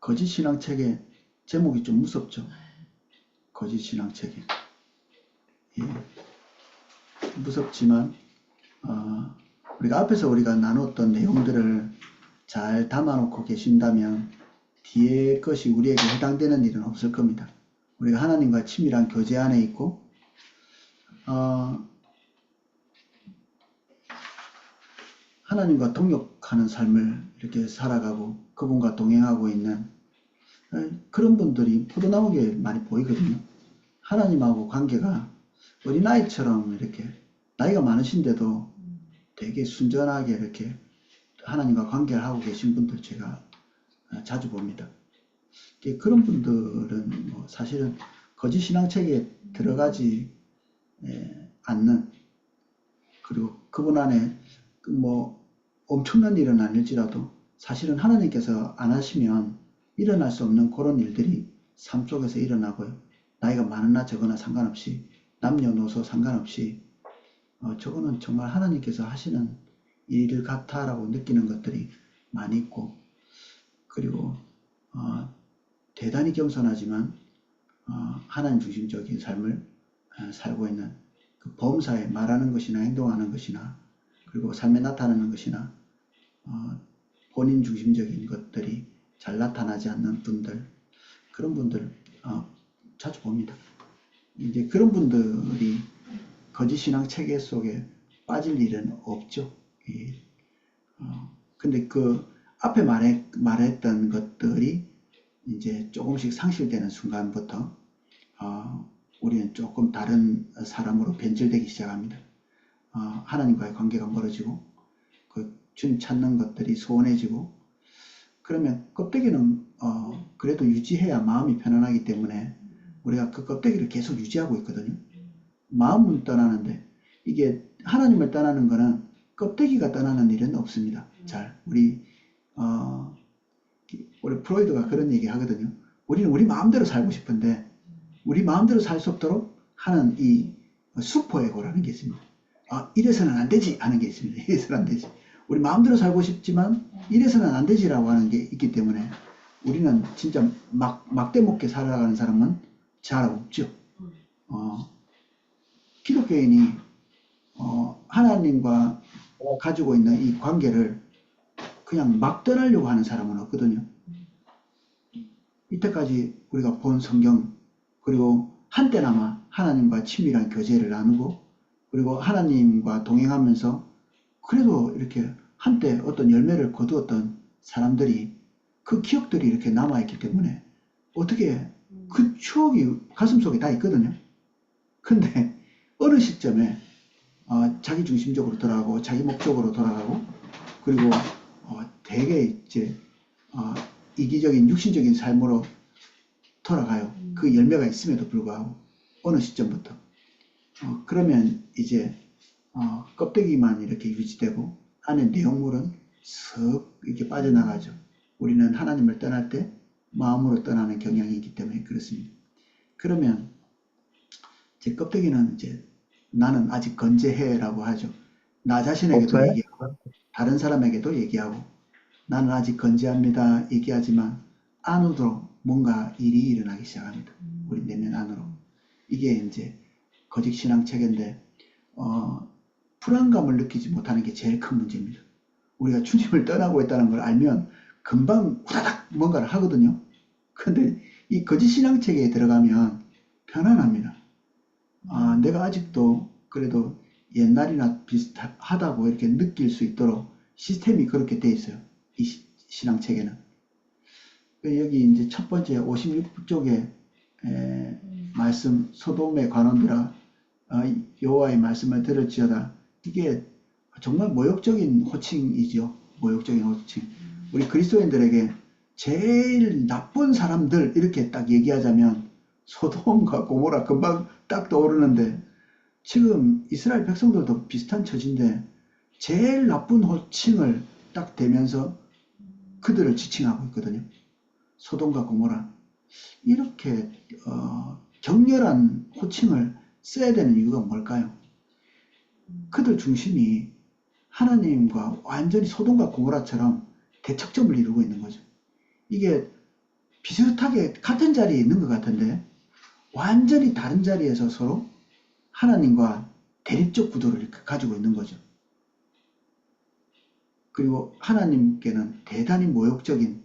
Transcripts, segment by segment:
거짓 신앙책의 제목이 좀 무섭죠. 거짓 신앙책이. 예. 무섭지만 우리가 앞에서 우리가 나눴던 내용들을 잘 담아놓고 계신다면 뒤에 것이 우리에게 해당되는 일은 없을 겁니다. 우리가 하나님과 친밀한 교제 안에 있고 하나님과 동역하는 삶을 이렇게 살아가고 그분과 동행하고 있는 그런 분들이 포도나무에 많이 보이거든요. 하나님하고 관계가 어린아이처럼 이렇게 나이가 많으신데도 되게 순전하게 이렇게 하나님과 관계를 하고 계신 분들 제가 자주 봅니다. 그런 분들은 사실은 거짓 신앙책에 들어가지 않는, 그리고 그분 안에 엄청난 일은 아닐지라도 사실은 하나님께서 안 하시면 일어날 수 없는 그런 일들이 삶 속에서 일어나고요. 나이가 많으나 적으나 상관없이, 남녀노소 상관없이 저거는 정말 하나님께서 하시는 일 같아라고 느끼는 것들이 많이 있고, 그리고 대단히 겸손하지만 하나님 중심적인 삶을 살고 있는 그 범사에 말하는 것이나 행동하는 것이나 그리고 삶에 나타나는 것이나 본인 중심적인 것들이 잘 나타나지 않는 분들, 그런 분들 자주 봅니다. 이제 그런 분들이 거짓 신앙 체계 속에 빠질 일은 없죠. 근데 그 앞에 말했던 것들이 이제 조금씩 상실되는 순간부터 우리는 조금 다른 사람으로 변질되기 시작합니다. 하나님과의 관계가 멀어지고 그 주님 찾는 것들이 소원해지고, 그러면 껍데기는 그래도 유지해야 마음이 편안하기 때문에 우리가 그 껍데기를 계속 유지하고 있거든요. 마음은 떠나는데 이게 하나님을 떠나는 거는 껍데기가 떠나는 일은 없습니다. 잘 우리 프로이드가 그런 얘기 하거든요. 우리는 우리 마음대로 살고 싶은데 우리 마음대로 살 수 없도록 하는 이 슈퍼에고라는 게 있습니다. 이래서는 안 되지 하는 게 있습니다. 이래서는 안 되지. 우리 마음대로 살고 싶지만 이래서는 안 되지라고 하는 게 있기 때문에 우리는 진짜 막대먹게 살아가는 사람은 잘 없죠. 기독교인이 하나님과 가지고 있는 이 관계를 그냥 막 떠나려고 하는 사람은 없거든요. 이때까지 우리가 본 성경, 그리고 한때나마 하나님과 친밀한 교제를 나누고 그리고 하나님과 동행하면서 그래도 이렇게 한때 어떤 열매를 거두었던 사람들이 그 기억들이 이렇게 남아있기 때문에 어떻게 그 추억이 가슴속에 다 있거든요. 근데 어느 시점에 자기 중심적으로 돌아가고 자기 목적으로 돌아가고 그리고 되게 이제 이기적인 육신적인 삶으로 돌아가요. 그 열매가 있음에도 불구하고 어느 시점부터 그러면 이제 껍데기만 이렇게 유지되고 안에 내용물은 슥 이렇게 빠져나가죠. 우리는 하나님을 떠날 때 마음으로 떠나는 경향이 있기 때문에 그렇습니다. 그러면 제 껍데기는 이제 나는 아직 건재해라고 하죠. 나 자신에게도 얘기하고 다른 사람에게도 얘기하고 나는 아직 건재합니다 얘기하지만 안으로 뭔가 일이 일어나기 시작합니다. 우리 내면 안으로. 이게 이제 거짓 신앙 체계인데 불안감을 느끼지 못하는 게 제일 큰 문제입니다. 우리가 주님을 떠나고 있다는 걸 알면 금방 후다닥 뭔가를 하거든요. 근데 이 거짓 신앙 체계에 들어가면 편안합니다. 내가 아직도 그래도 옛날이나 비슷하다고 이렇게 느낄 수 있도록 시스템이 그렇게 돼 있어요. 이 신앙 체계는. 여기 이제 첫 번째 56쪽에 말씀, 소돔의 관원들아 여호와의 말씀을 들을지어다. 이게 정말 모욕적인 호칭이죠. 모욕적인 호칭. 우리 그리스도인들에게 제일 나쁜 사람들 이렇게 딱 얘기하자면 소돔과 고모라 금방 딱 떠오르는데 지금 이스라엘 백성들도 비슷한 처지인데 제일 나쁜 호칭을 딱 대면서 그들을 지칭하고 있거든요. 소돔과 고모라. 이렇게 격렬한 호칭을 써야 되는 이유가 뭘까요? 그들 중심이 하나님과 완전히 소돔과 고모라처럼 대척점을 이루고 있는 거죠. 이게 비슷하게 같은 자리에 있는 것 같은데 완전히 다른 자리에서 서로 하나님과 대립적 구도를 가지고 있는 거죠. 그리고 하나님께는 대단히 모욕적인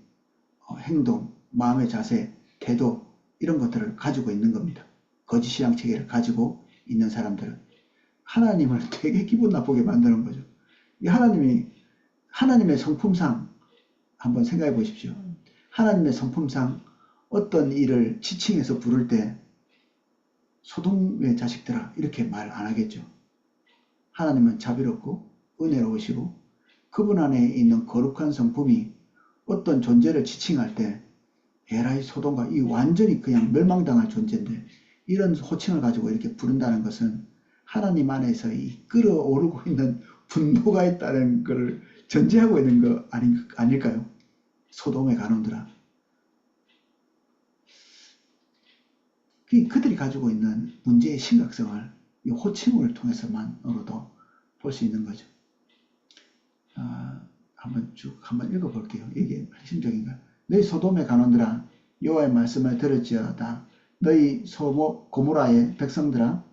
행동, 마음의 자세, 태도 이런 것들을 가지고 있는 겁니다. 거짓 신앙 체계를 가지고 있는 사람들은 하나님을 되게 기분 나쁘게 만드는 거죠. 이 하나님의 성품상 한번 생각해 보십시오. 하나님의 성품상 어떤 일을 지칭해서 부를 때 소돔의 자식들아 이렇게 말 안 하겠죠. 하나님은 자비롭고 은혜로우시고 그분 안에 있는 거룩한 성품이 어떤 존재를 지칭할 때 에라이 소돔과 이 완전히 그냥 멸망당할 존재인데 이런 호칭을 가지고 이렇게 부른다는 것은 하나님 안에서 이 끓어오르고 있는 분노가 있다는 것을 전제하고 있는 거 아닐까요? 소돔의 간원들아. 그들이 가지고 있는 문제의 심각성을 이 호칭을 통해서만으로도 볼 수 있는 거죠. 한번 읽어볼게요. 이게 핵심적인가? 너희 소돔의 간원들아, 여호와의 말씀을 들을지어다. 너희 고모라의 백성들아,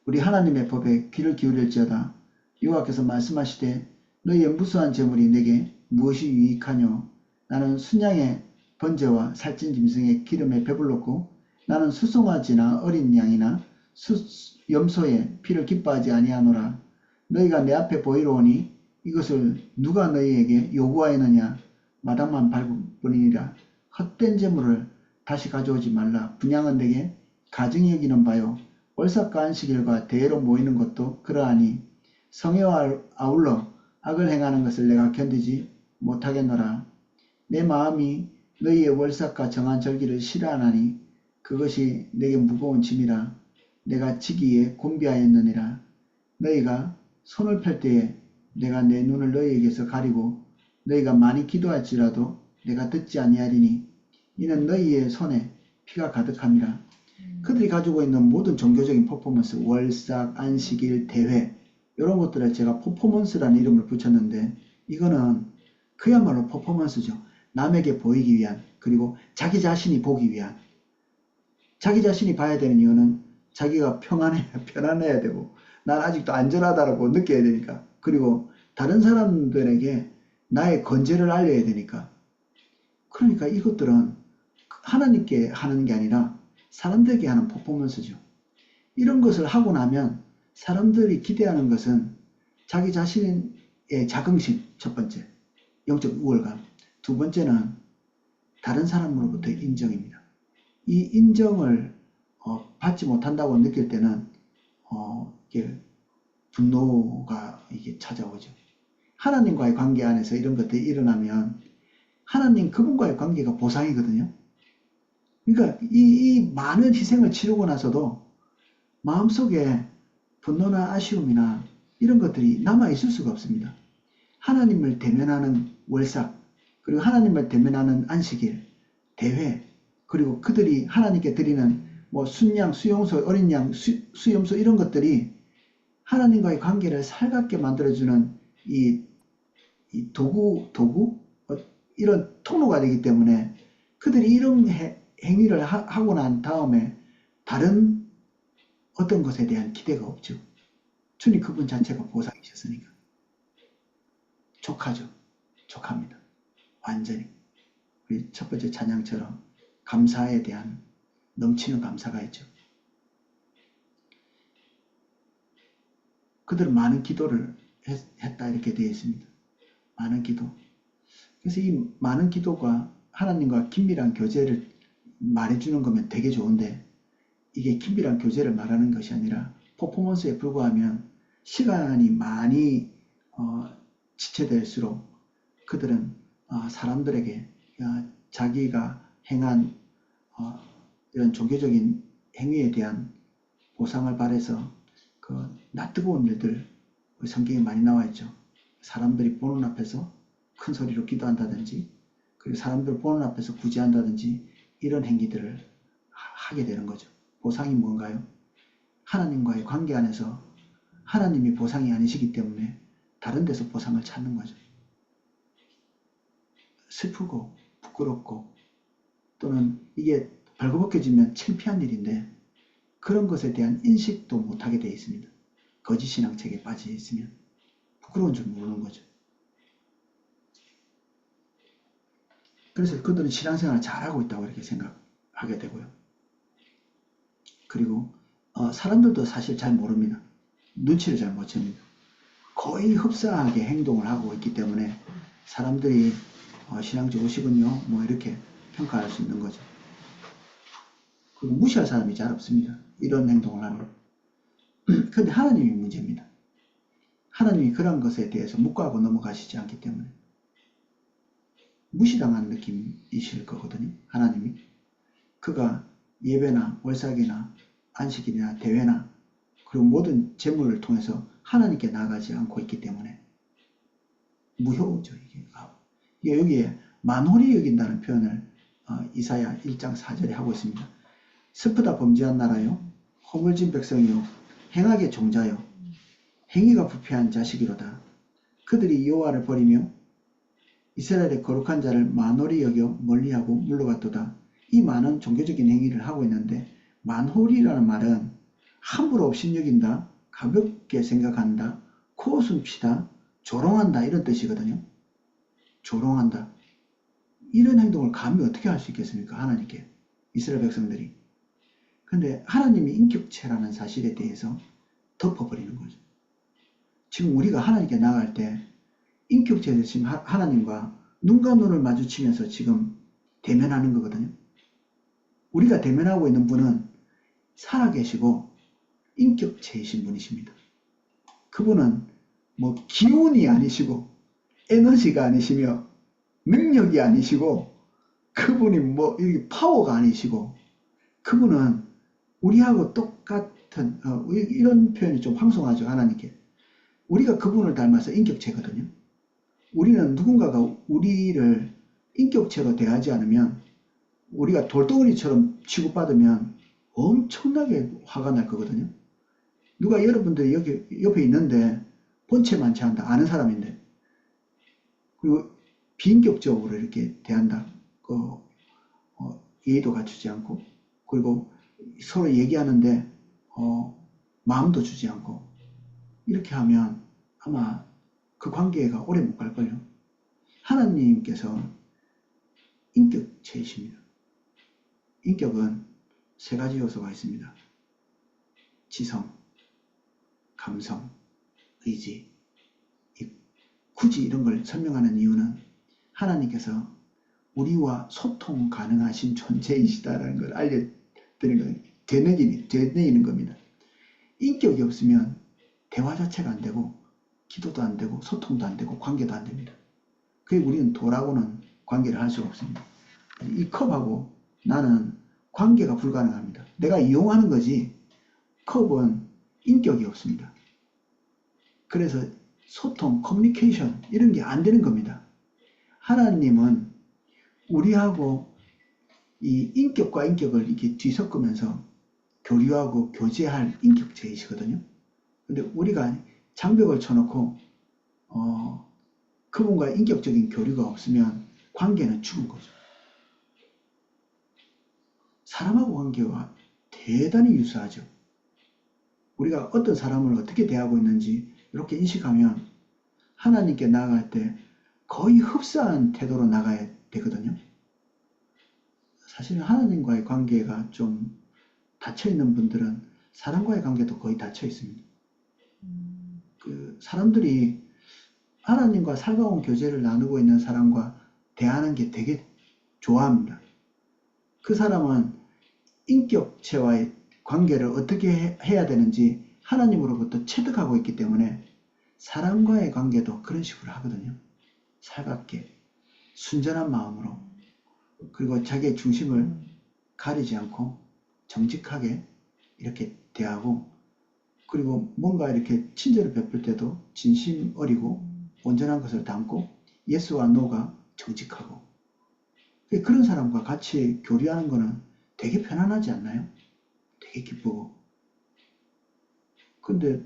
우리 하나님의 법에 귀를 기울일지어다. 여호와께서 말씀하시되 너희의 무수한 재물이 내게 무엇이 유익하뇨? 나는 순양의 번제와 살찐 짐승의 기름에 배불렀고 나는 수송아지나 어린 양이나 염소의 피를 기뻐하지 아니하노라. 너희가 내 앞에 보이러 오니 이것을 누가 너희에게 요구하였느냐? 마당만 밟을 뿐이니라. 헛된 재물을 다시 가져오지 말라. 분양은 내게 가증히 여기는 바요. 월삭과 안식일과 대회로 모이는 것도 그러하니 성회와 아울러 악을 행하는 것을 내가 견디지 못하겠노라. 내 마음이 너희의 월삭과 정한 절기를 싫어하나니 그것이 내게 무거운 짐이라. 내가 지기에 곤비하였느니라. 너희가 손을 펼 때에 내가 내 눈을 너희에게서 가리고 너희가 많이 기도할지라도 내가 듣지 아니하리니 이는 너희의 손에 피가 가득함이라. 그들이 가지고 있는 모든 종교적인 퍼포먼스, 월삭, 안식일, 대회 이런 것들을 제가 퍼포먼스라는 이름을 붙였는데 이거는 그야말로 퍼포먼스죠. 남에게 보이기 위한, 그리고 자기 자신이 보기 위한. 자기 자신이 봐야 되는 이유는 자기가 편안해야 되고 난 아직도 안전하다고 느껴야 되니까, 그리고 다른 사람들에게 나의 건재를 알려야 되니까. 그러니까 이것들은 하나님께 하는 게 아니라 사람들에게 하는 퍼포먼스죠. 이런 것을 하고 나면 사람들이 기대하는 것은 자기 자신의 자긍심, 첫 번째 영적 우월감, 두 번째는 다른 사람으로부터의 인정입니다. 이 인정을 받지 못한다고 느낄 때는 이게 분노가 이게 찾아오죠. 하나님과의 관계 안에서 이런 것들이 일어나면 하나님 그분과의 관계가 보상이거든요. 그러니까 이 많은 희생을 치르고 나서도 마음속에 분노나 아쉬움이나 이런 것들이 남아있을 수가 없습니다. 하나님을 대면하는 월삭, 그리고 하나님을 대면하는 안식일, 대회, 그리고 그들이 하나님께 드리는 뭐 순양, 수용소, 어린 양, 수염소 이런 것들이 하나님과의 관계를 살갑게 만들어주는 이 도구 이런 통로가 되기 때문에 그들이 이런 행위를 하고 난 다음에 다른 어떤 것에 대한 기대가 없죠. 주님 그분 자체가 보상이셨으니까. 족하죠. 족합니다. 완전히. 우리 첫 번째 찬양처럼 감사에 대한 넘치는 감사가 있죠. 그들은 많은 기도를 했다 이렇게 되어 있습니다. 많은 기도. 그래서 이 많은 기도가 하나님과 긴밀한 교제를 말해주는 거면 되게 좋은데 이게 긴밀한 교제를 말하는 것이 아니라 퍼포먼스에 불과하면 시간이 많이 지체될수록 그들은 사람들에게 자기가 행한 이런 종교적인 행위에 대한 보상을 바라서 그 낯뜨거운 일들 성경에 많이 나와 있죠. 사람들이 보는 앞에서 큰 소리로 기도한다든지 그리고 사람들 보는 앞에서 구제한다든지 이런 행위들을 하게 되는 거죠. 보상이 뭔가요? 하나님과의 관계 안에서 하나님이 보상이 아니시기 때문에 다른 데서 보상을 찾는 거죠. 슬프고 부끄럽고 또는 이게 벌거벗겨지면 창피한 일인데 그런 것에 대한 인식도 못하게 되어 있습니다. 거짓 신앙책에 빠져 있으면 부끄러운 줄 모르는 거죠. 그래서 그들은 신앙생활을 잘하고 있다고 이렇게 생각하게 되고요. 그리고 사람들도 사실 잘 모릅니다. 눈치를 잘 못 챕니다. 거의 흡사하게 행동을 하고 있기 때문에 사람들이 신앙 좋으시군요 뭐 이렇게 평가할 수 있는 거죠. 그리고 무시할 사람이 잘 없습니다. 이런 행동을 하면. 그런데 하나님이 문제입니다. 하나님이 그런 것에 대해서 묵과하고 넘어가시지 않기 때문에 무시당한 느낌이실 거거든요. 하나님이. 그가 예배나 월삭이나 안식일이나 대회나 그리고 모든 재물을 통해서 하나님께 나가지 않고 있기 때문에 무효죠. 이게 여기에 만홀히 여긴다는 표현을 이사야 1장 4절에 하고 있습니다. 스프다 범죄한 나라요 허물진 백성이요 행악의 종자요 행위가 부패한 자식이로다. 그들이 여호와를 버리며 이스라엘의 거룩한 자를 만홀히 여겨 멀리하고 물러갔도다. 이 많은 종교적인 행위를 하고 있는데 만홀이라는 말은 함부로 업신여긴다, 가볍게 생각한다, 코웃음 치다, 조롱한다 이런 뜻이거든요. 조롱한다. 이런 행동을 감히 어떻게 할 수 있겠습니까? 하나님께. 이스라엘 백성들이. 근데 하나님이 인격체라는 사실에 대해서 덮어버리는 거죠. 지금 우리가 하나님께 나갈 때 인격체 되신 하나님과 눈과 눈을 마주치면서 지금 대면하는 거거든요. 우리가 대면하고 있는 분은 살아계시고 인격체이신 분이십니다. 그분은 뭐 기운이 아니시고 에너지가 아니시며 능력이 아니시고 그분이 뭐 파워가 아니시고 그분은 우리하고 똑같은 이런 표현이 좀 황송하죠. 하나님께. 우리가 그분을 닮아서 인격체거든요. 우리는 누군가가 우리를 인격체로 대하지 않으면 우리가 돌덩어리처럼 취급받으면 엄청나게 화가 날 거거든요. 누가 여러분들이 여기 옆에 있는데 본체 만취한다. 아는 사람인데. 그리고 비인격적으로 이렇게 대한다. 예의도 갖추지 않고 그리고 서로 얘기하는데 마음도 주지 않고 이렇게 하면 아마 그 관계가 오래 못 갈걸요. 하나님께서 인격체이십니다. 인격은 세 가지 요소가 있습니다. 지성, 감성, 의지. 굳이 이런 걸 설명하는 이유는 하나님께서 우리와 소통 가능하신 존재이시다라는 걸 알려드리는 거예요. 되뇌이는 겁니다. 인격이 없으면 대화 자체가 안 되고 기도도 안 되고 소통도 안 되고 관계도 안 됩니다. 그게 우리는 도라고는 관계를 할 수가 없습니다. 이 컵하고 나는 관계가 불가능합니다. 내가 이용하는 거지 컵은 인격이 없습니다. 그래서 소통, 커뮤니케이션 이런 게 안 되는 겁니다. 하나님은 우리하고 이 인격과 인격을 이렇게 뒤섞으면서 교류하고 교제할 인격체이시거든요. 근데 우리가 장벽을 쳐놓고 그분과 인격적인 교류가 없으면 관계는 죽은 거죠. 사람하고 관계와 대단히 유사하죠. 우리가 어떤 사람을 어떻게 대하고 있는지 이렇게 인식하면 하나님께 나아갈 때 거의 흡사한 태도로 나가야 되거든요. 사실 하나님과의 관계가 좀 닫혀있는 분들은 사람과의 관계도 거의 닫혀 있습니다. 사람들이 하나님과 살가운 교제를 나누고 있는 사람과 대하는 게 되게 좋아합니다. 그 사람은 인격체와의 관계를 어떻게 해야 되는지 하나님으로부터 체득하고 있기 때문에 사람과의 관계도 그런 식으로 하거든요. 살갑게 순전한 마음으로 그리고 자기의 중심을 가리지 않고 정직하게 이렇게 대하고 그리고 뭔가 이렇게 친절을 베풀 때도 진심 어리고 온전한 것을 담고 예스와 노가 정직하고 그런 사람과 같이 교류하는 거는 되게 편안하지 않나요? 되게 기쁘고 근데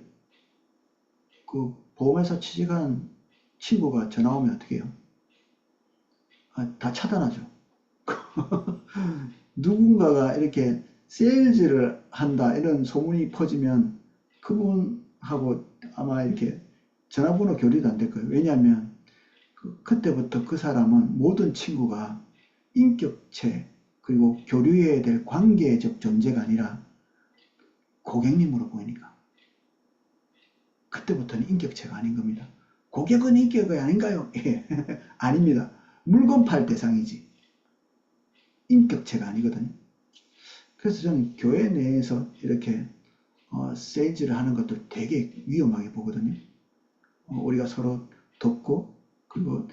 그 보험회사 취직한 친구가 전화 오면 어떻게 해요? 다 차단하죠. 누군가가 이렇게 세일즈를 한다 이런 소문이 퍼지면 그분하고 아마 이렇게 전화번호 교류도 안 될 거예요. 왜냐하면 그때부터 그 사람은 모든 친구가 인격체 그리고 교류해야 될 관계적 존재가 아니라 고객님으로 보이니까 그때부터는 인격체가 아닌 겁니다. 고객은 인격이 아닌가요? 예. 아닙니다. 물건 팔 대상이지 인격체가 아니거든요. 그래서 저는 교회 내에서 이렇게 세일즈를 하는 것도 되게 위험하게 보거든요. 우리가 서로 돕고 그리고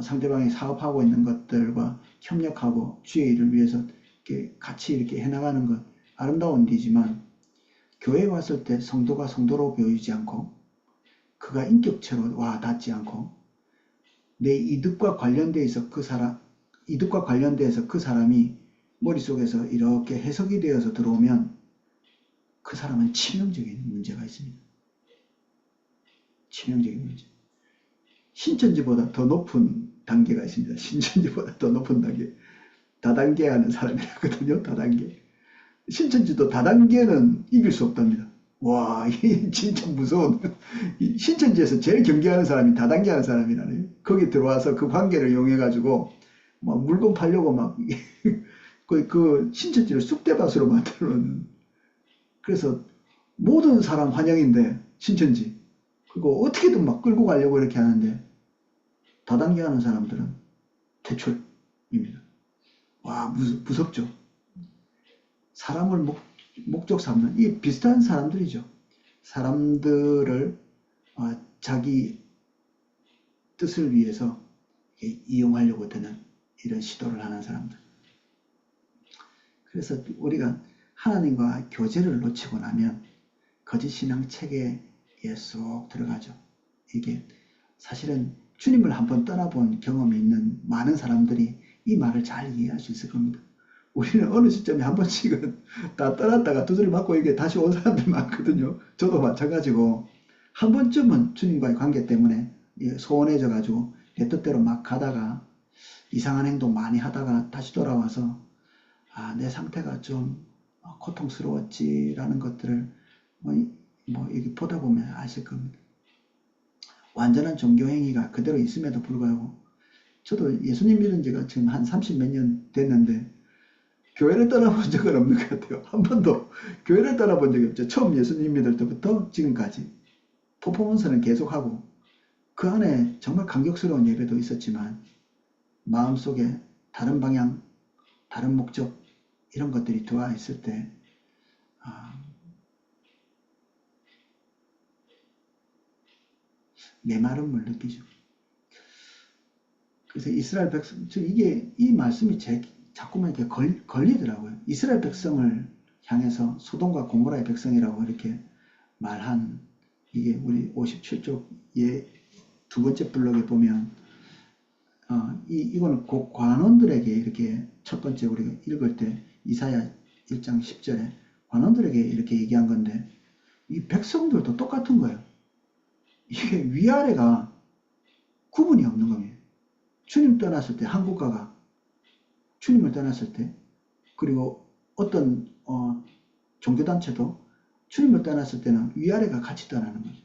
상대방이 사업하고 있는 것들과 협력하고 주의 일을 위해서 이렇게 같이 이렇게 해나가는 것 아름다운 일이지만 교회에 왔을 때 성도가 성도로 보이지 않고 그가 인격체로 와 닿지 않고 내 이득과 관련돼서 그 사람이 머릿속에서 이렇게 해석이 되어서 들어오면 그 사람은 치명적인 문제가 있습니다. 치명적인 문제. 신천지보다 더 높은 단계가 있습니다. 신천지보다 더 높은 단계. 다단계 하는 사람이라거든요. 다단계. 신천지도 다단계는 이길 수 없답니다. 와, 이게 진짜 무서운. 신천지에서 제일 경계하는 사람이 다단계 하는 사람이라네. 거기 들어와서 그 관계를 이용해가지고 막 물건 팔려고 막 그 신천지를 쑥대밭으로 만들어 놓는. 그래서 모든 사람 환영인데 신천지. 그거 어떻게든 막 끌고 가려고 이렇게 하는데 다단계 하는 사람들은 퇴출입니다. 와, 무섭죠. 사람을 목적 삼는 이 비슷한 사람들이죠. 사람들을 자기 뜻을 위해서 이용하려고 드는 이런 시도를 하는 사람들. 그래서 우리가 하나님과 교제를 놓치고 나면 거짓신앙 체계에 쏙 들어가죠. 이게 사실은 주님을 한번 떠나본 경험이 있는 많은 사람들이 이 말을 잘 이해할 수 있을 겁니다. 우리는 어느 시점에 한 번씩은 다 떠났다가 두드려 맞고 이게 다시 온 사람들이 많거든요. 저도 마찬가지고 한 번쯤은 주님과의 관계 때문에 소원해져 가지고 내 뜻대로 막 가다가 이상한 행동 많이 하다가 다시 돌아와서 내 상태가 좀 고통스러웠지라는 것들을 이렇게 보다 보면 아실 겁니다. 완전한 종교행위가 그대로 있음에도 불구하고 저도 예수님 믿은 지가 지금 한 30몇 년 됐는데 교회를 떠나본 적은 없는 것 같아요. 한 번도 교회를 떠나본 적이 없죠. 처음 예수님 믿을 때부터 지금까지 퍼포먼스는 계속하고 그 안에 정말 감격스러운 예배도 있었지만 마음속에 다른 방향, 다른 목적 이런 것들이 들어와 있을 때 메마름을 느끼죠. 그래서 이스라엘 백성, 이 말씀이 자꾸만 이렇게 걸리더라고요. 이스라엘 백성을 향해서 소돔과 고모라의 백성이라고 이렇게 말한 이게 우리 57쪽의 두 번째 블록에 보면 이거는 곧 관원들에게 이렇게 첫 번째 우리가 읽을 때 이사야 1장 10절에 관원들에게 이렇게 얘기한 건데 이 백성들도 똑같은 거예요. 이게 위아래가 구분이 없는 겁니다. 주님 떠났을 때 한국가가 주님을 떠났을 때 그리고 어떤 종교단체도 주님을 떠났을 때는 위아래가 같이 떠나는 거죠.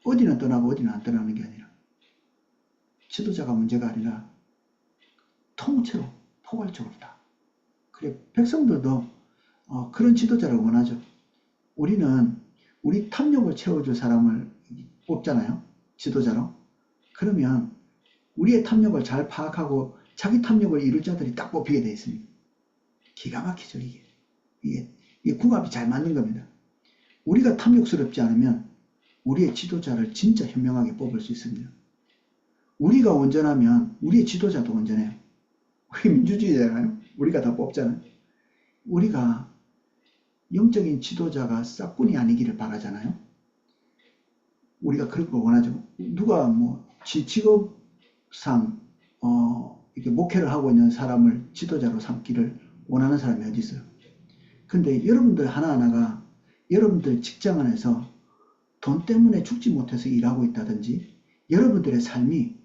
어디는 떠나고 어디는 안 떠나는 게 아니라 지도자가 문제가 아니라 통째로 포괄적으로 다. 그래 백성들도 그런 지도자를 원하죠. 우리는 우리 탐욕을 채워줄 사람을 뽑잖아요. 지도자로. 그러면 우리의 탐욕을 잘 파악하고 자기 탐욕을 이룰 자들이 딱 뽑히게 되어 있습니다. 기가 막히죠. 이게 궁합이 잘 맞는 겁니다. 우리가 탐욕스럽지 않으면 우리의 지도자를 진짜 현명하게 뽑을 수 있습니다. 우리가 온전하면 우리의 지도자도 온전해요. 우리 민주주의잖아요. 우리가 다 뽑잖아요. 우리가 영적인 지도자가 싹군이 아니기를 바라잖아요. 우리가 그런 걸 원하죠. 누가 직업상 이렇게 목회를 하고 있는 사람을 지도자로 삼기를 원하는 사람이 어디 있어요? 근데 여러분들 하나하나가 여러분들 직장 안에서 돈 때문에 죽지 못해서 일하고 있다든지 여러분들의 삶이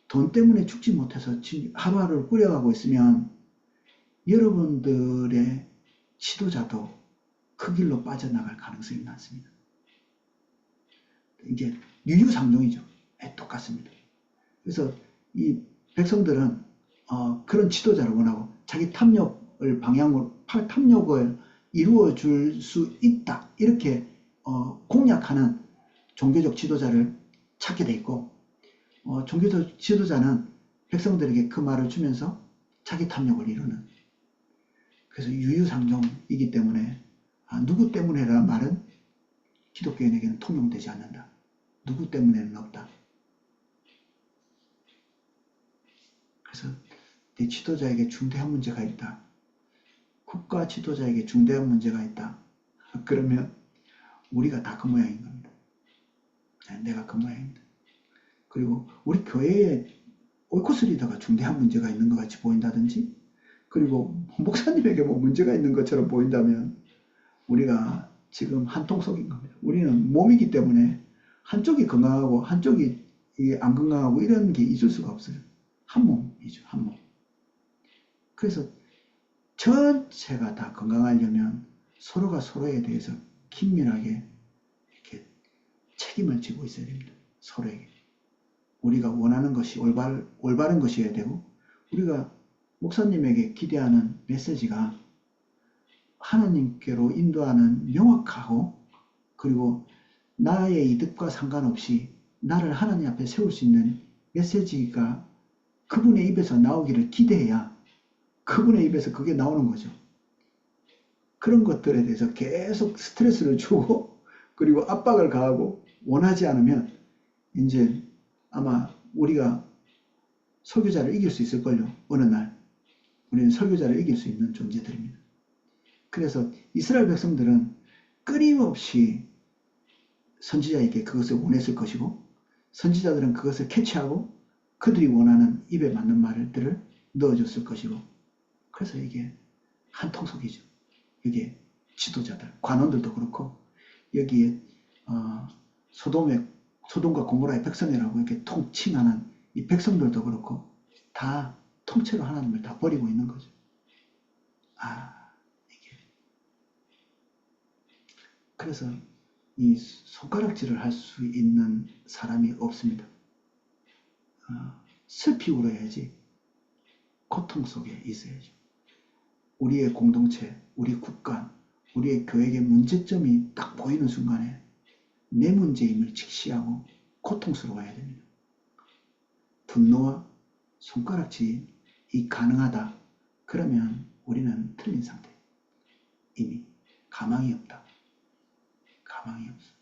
돈 때문에 죽지 못해서 하루하루를 꾸려가고 있으면 여러분들의 지도자도 그 길로 빠져나갈 가능성이 많습니다. 이게 유유상종이죠. 똑같습니다. 그래서 이 백성들은 그런 지도자를 원하고 자기 탐욕을 방향으로 탐욕을 이루어 줄 수 있다 이렇게 공략하는 종교적 지도자를 찾게 돼 있고 종교적 지도자는 백성들에게 그 말을 주면서 자기 탐욕을 이루는, 그래서 유유상종이기 때문에 누구 때문에라는 말은 기독교인에게는 통용되지 않는다. 누구 때문에는 없다. 그래서 내 지도자에게 중대한 문제가 있다. 국가 지도자에게 중대한 문제가 있다. 그러면 우리가 다 그 모양인 겁니다. 내가 그 모양입니다. 그리고 우리 교회에 오이코스 리더가 중대한 문제가 있는 것 같이 보인다든지, 그리고 목사님에게 뭐 문제가 있는 것처럼 보인다면 우리가 지금 한통 속인 겁니다. 우리는 몸이기 때문에 한쪽이 건강하고 한쪽이 안 건강하고 이런 게 있을 수가 없어요. 한 몸이죠, 한 몸. 그래서 전체가 다 건강하려면 서로가 서로에 대해서 긴밀하게 이렇게 책임을 지고 있어야 됩니다. 서로에게. 우리가 원하는 것이 올바른 것이어야 되고, 우리가 목사님에게 기대하는 메시지가 하나님께로 인도하는 명확하고, 그리고 나의 이득과 상관없이 나를 하나님 앞에 세울 수 있는 메시지가 그분의 입에서 나오기를 기대해야 그분의 입에서 그게 나오는 거죠. 그런 것들에 대해서 계속 스트레스를 주고 그리고 압박을 가하고 원하지 않으면 이제 아마 우리가 설교자를 이길 수 있을걸요. 어느 날 우리는 설교자를 이길 수 있는 존재들입니다. 그래서 이스라엘 백성들은 끊임없이 선지자에게 그것을 원했을 것이고, 선지자들은 그것을 캐치하고 그들이 원하는 입에 맞는 말들을 넣어줬을 것이고, 그래서 이게 한통속이죠. 이게 지도자들, 관원들도 그렇고, 여기에 소돔과 고모라의 백성이라고 이렇게 통칭하는 이 백성들도 그렇고, 다 통째로 하나님을 다 버리고 있는 거죠. 이게. 그래서 이 손가락질을 할 수 있는 사람이 없습니다. 슬피 울어야지. 고통 속에 있어야죠. 우리의 공동체, 우리 국가, 우리의 교회의 문제점이 딱 보이는 순간에 내 문제임을 직시하고 고통스러워야 됩니다. 분노와 손가락질이 가능하다. 그러면 우리는 틀린 상태. 이미 가망이 없다. 가망이 없어.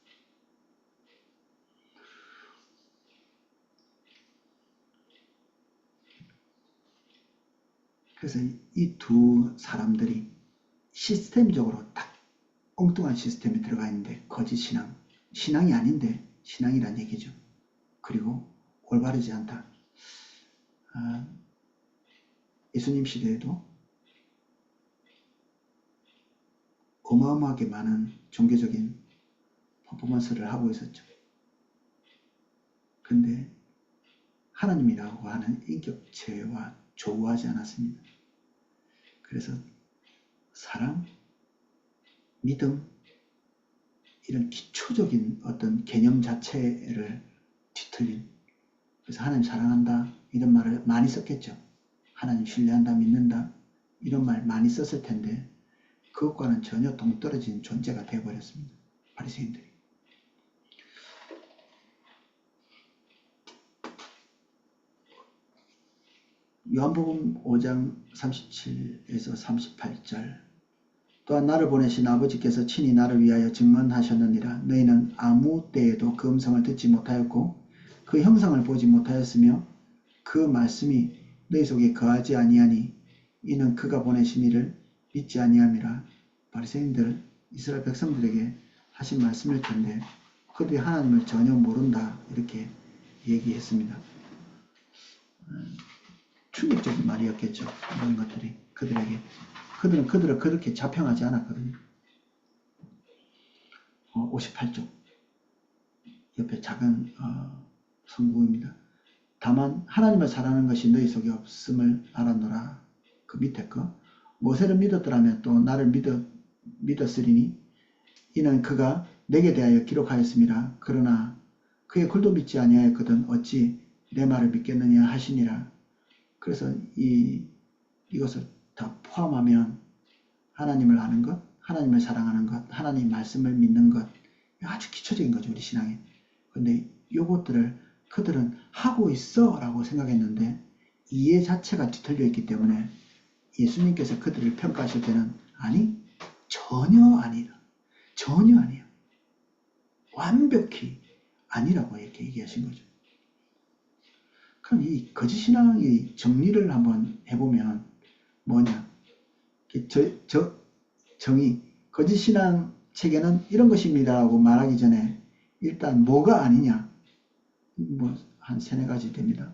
그래서 이 두 사람들이 시스템적으로 딱 엉뚱한 시스템에 들어가 있는데, 거짓 신앙, 신앙이 아닌데 신앙이란 얘기죠. 그리고 올바르지 않다. 예수님 시대에도 어마어마하게 많은 종교적인 퍼포먼스를 하고 있었죠. 근데 하나님이라고 하는 인격체와 조우하지 않았습니다. 그래서 사랑, 믿음, 이런 기초적인 어떤 개념 자체를 뒤틀린, 그래서 하나님 사랑한다 이런 말을 많이 썼겠죠. 하나님 신뢰한다, 믿는다 이런 말 많이 썼을 텐데 그것과는 전혀 동떨어진 존재가 되어버렸습니다. 바리새인들이. 요한복음 5장 37에서 38절, 또한 나를 보내신 아버지께서 친히 나를 위하여 증언하셨느니라. 너희는 아무 때에도 그 음성을 듣지 못하였고 그 형상을 보지 못하였으며 그 말씀이 너희 속에 거하지 아니하니 이는 그가 보내신 이를 믿지 아니함이라. 바리새인들, 이스라엘 백성들에게 하신 말씀일 텐데 그들이 하나님을 전혀 모른다 이렇게 얘기했습니다. 충격적인 말이었겠죠. 이런 것들이 그들에게. 그들은 그들을 그렇게 자평하지 않았거든요. 58쪽 옆에 작은 성구입니다. 다만 하나님을 사랑하는 것이 너희 속에 없음을 알았노라. 그 밑에 거 모세를 믿었더라면 또 나를 믿었으리니 이는 그가 내게 대하여 기록하였습니다. 그러나 그의 글도 믿지 아니하였거든 어찌 내 말을 믿겠느냐 하시니라. 그래서 이것을 다 포함하면 하나님을 아는 것, 하나님을 사랑하는 것, 하나님 말씀을 믿는 것, 아주 기초적인 거죠, 우리 신앙에. 근데 이것들을 그들은 하고 있어 라고 생각했는데 이해 자체가 뒤틀려 있기 때문에 예수님께서 그들을 평가하실 때는 아니, 전혀 아니다. 전혀 아니야. 완벽히 아니라고 이렇게 얘기하신 거죠. 그럼 이 거짓신앙의 정리를 한번 해보면 뭐냐? 정의, 거짓신앙 체계는 이런 것입니다 하고 말하기 전에 일단 뭐가 아니냐? 뭐 한 세네 가지 됩니다.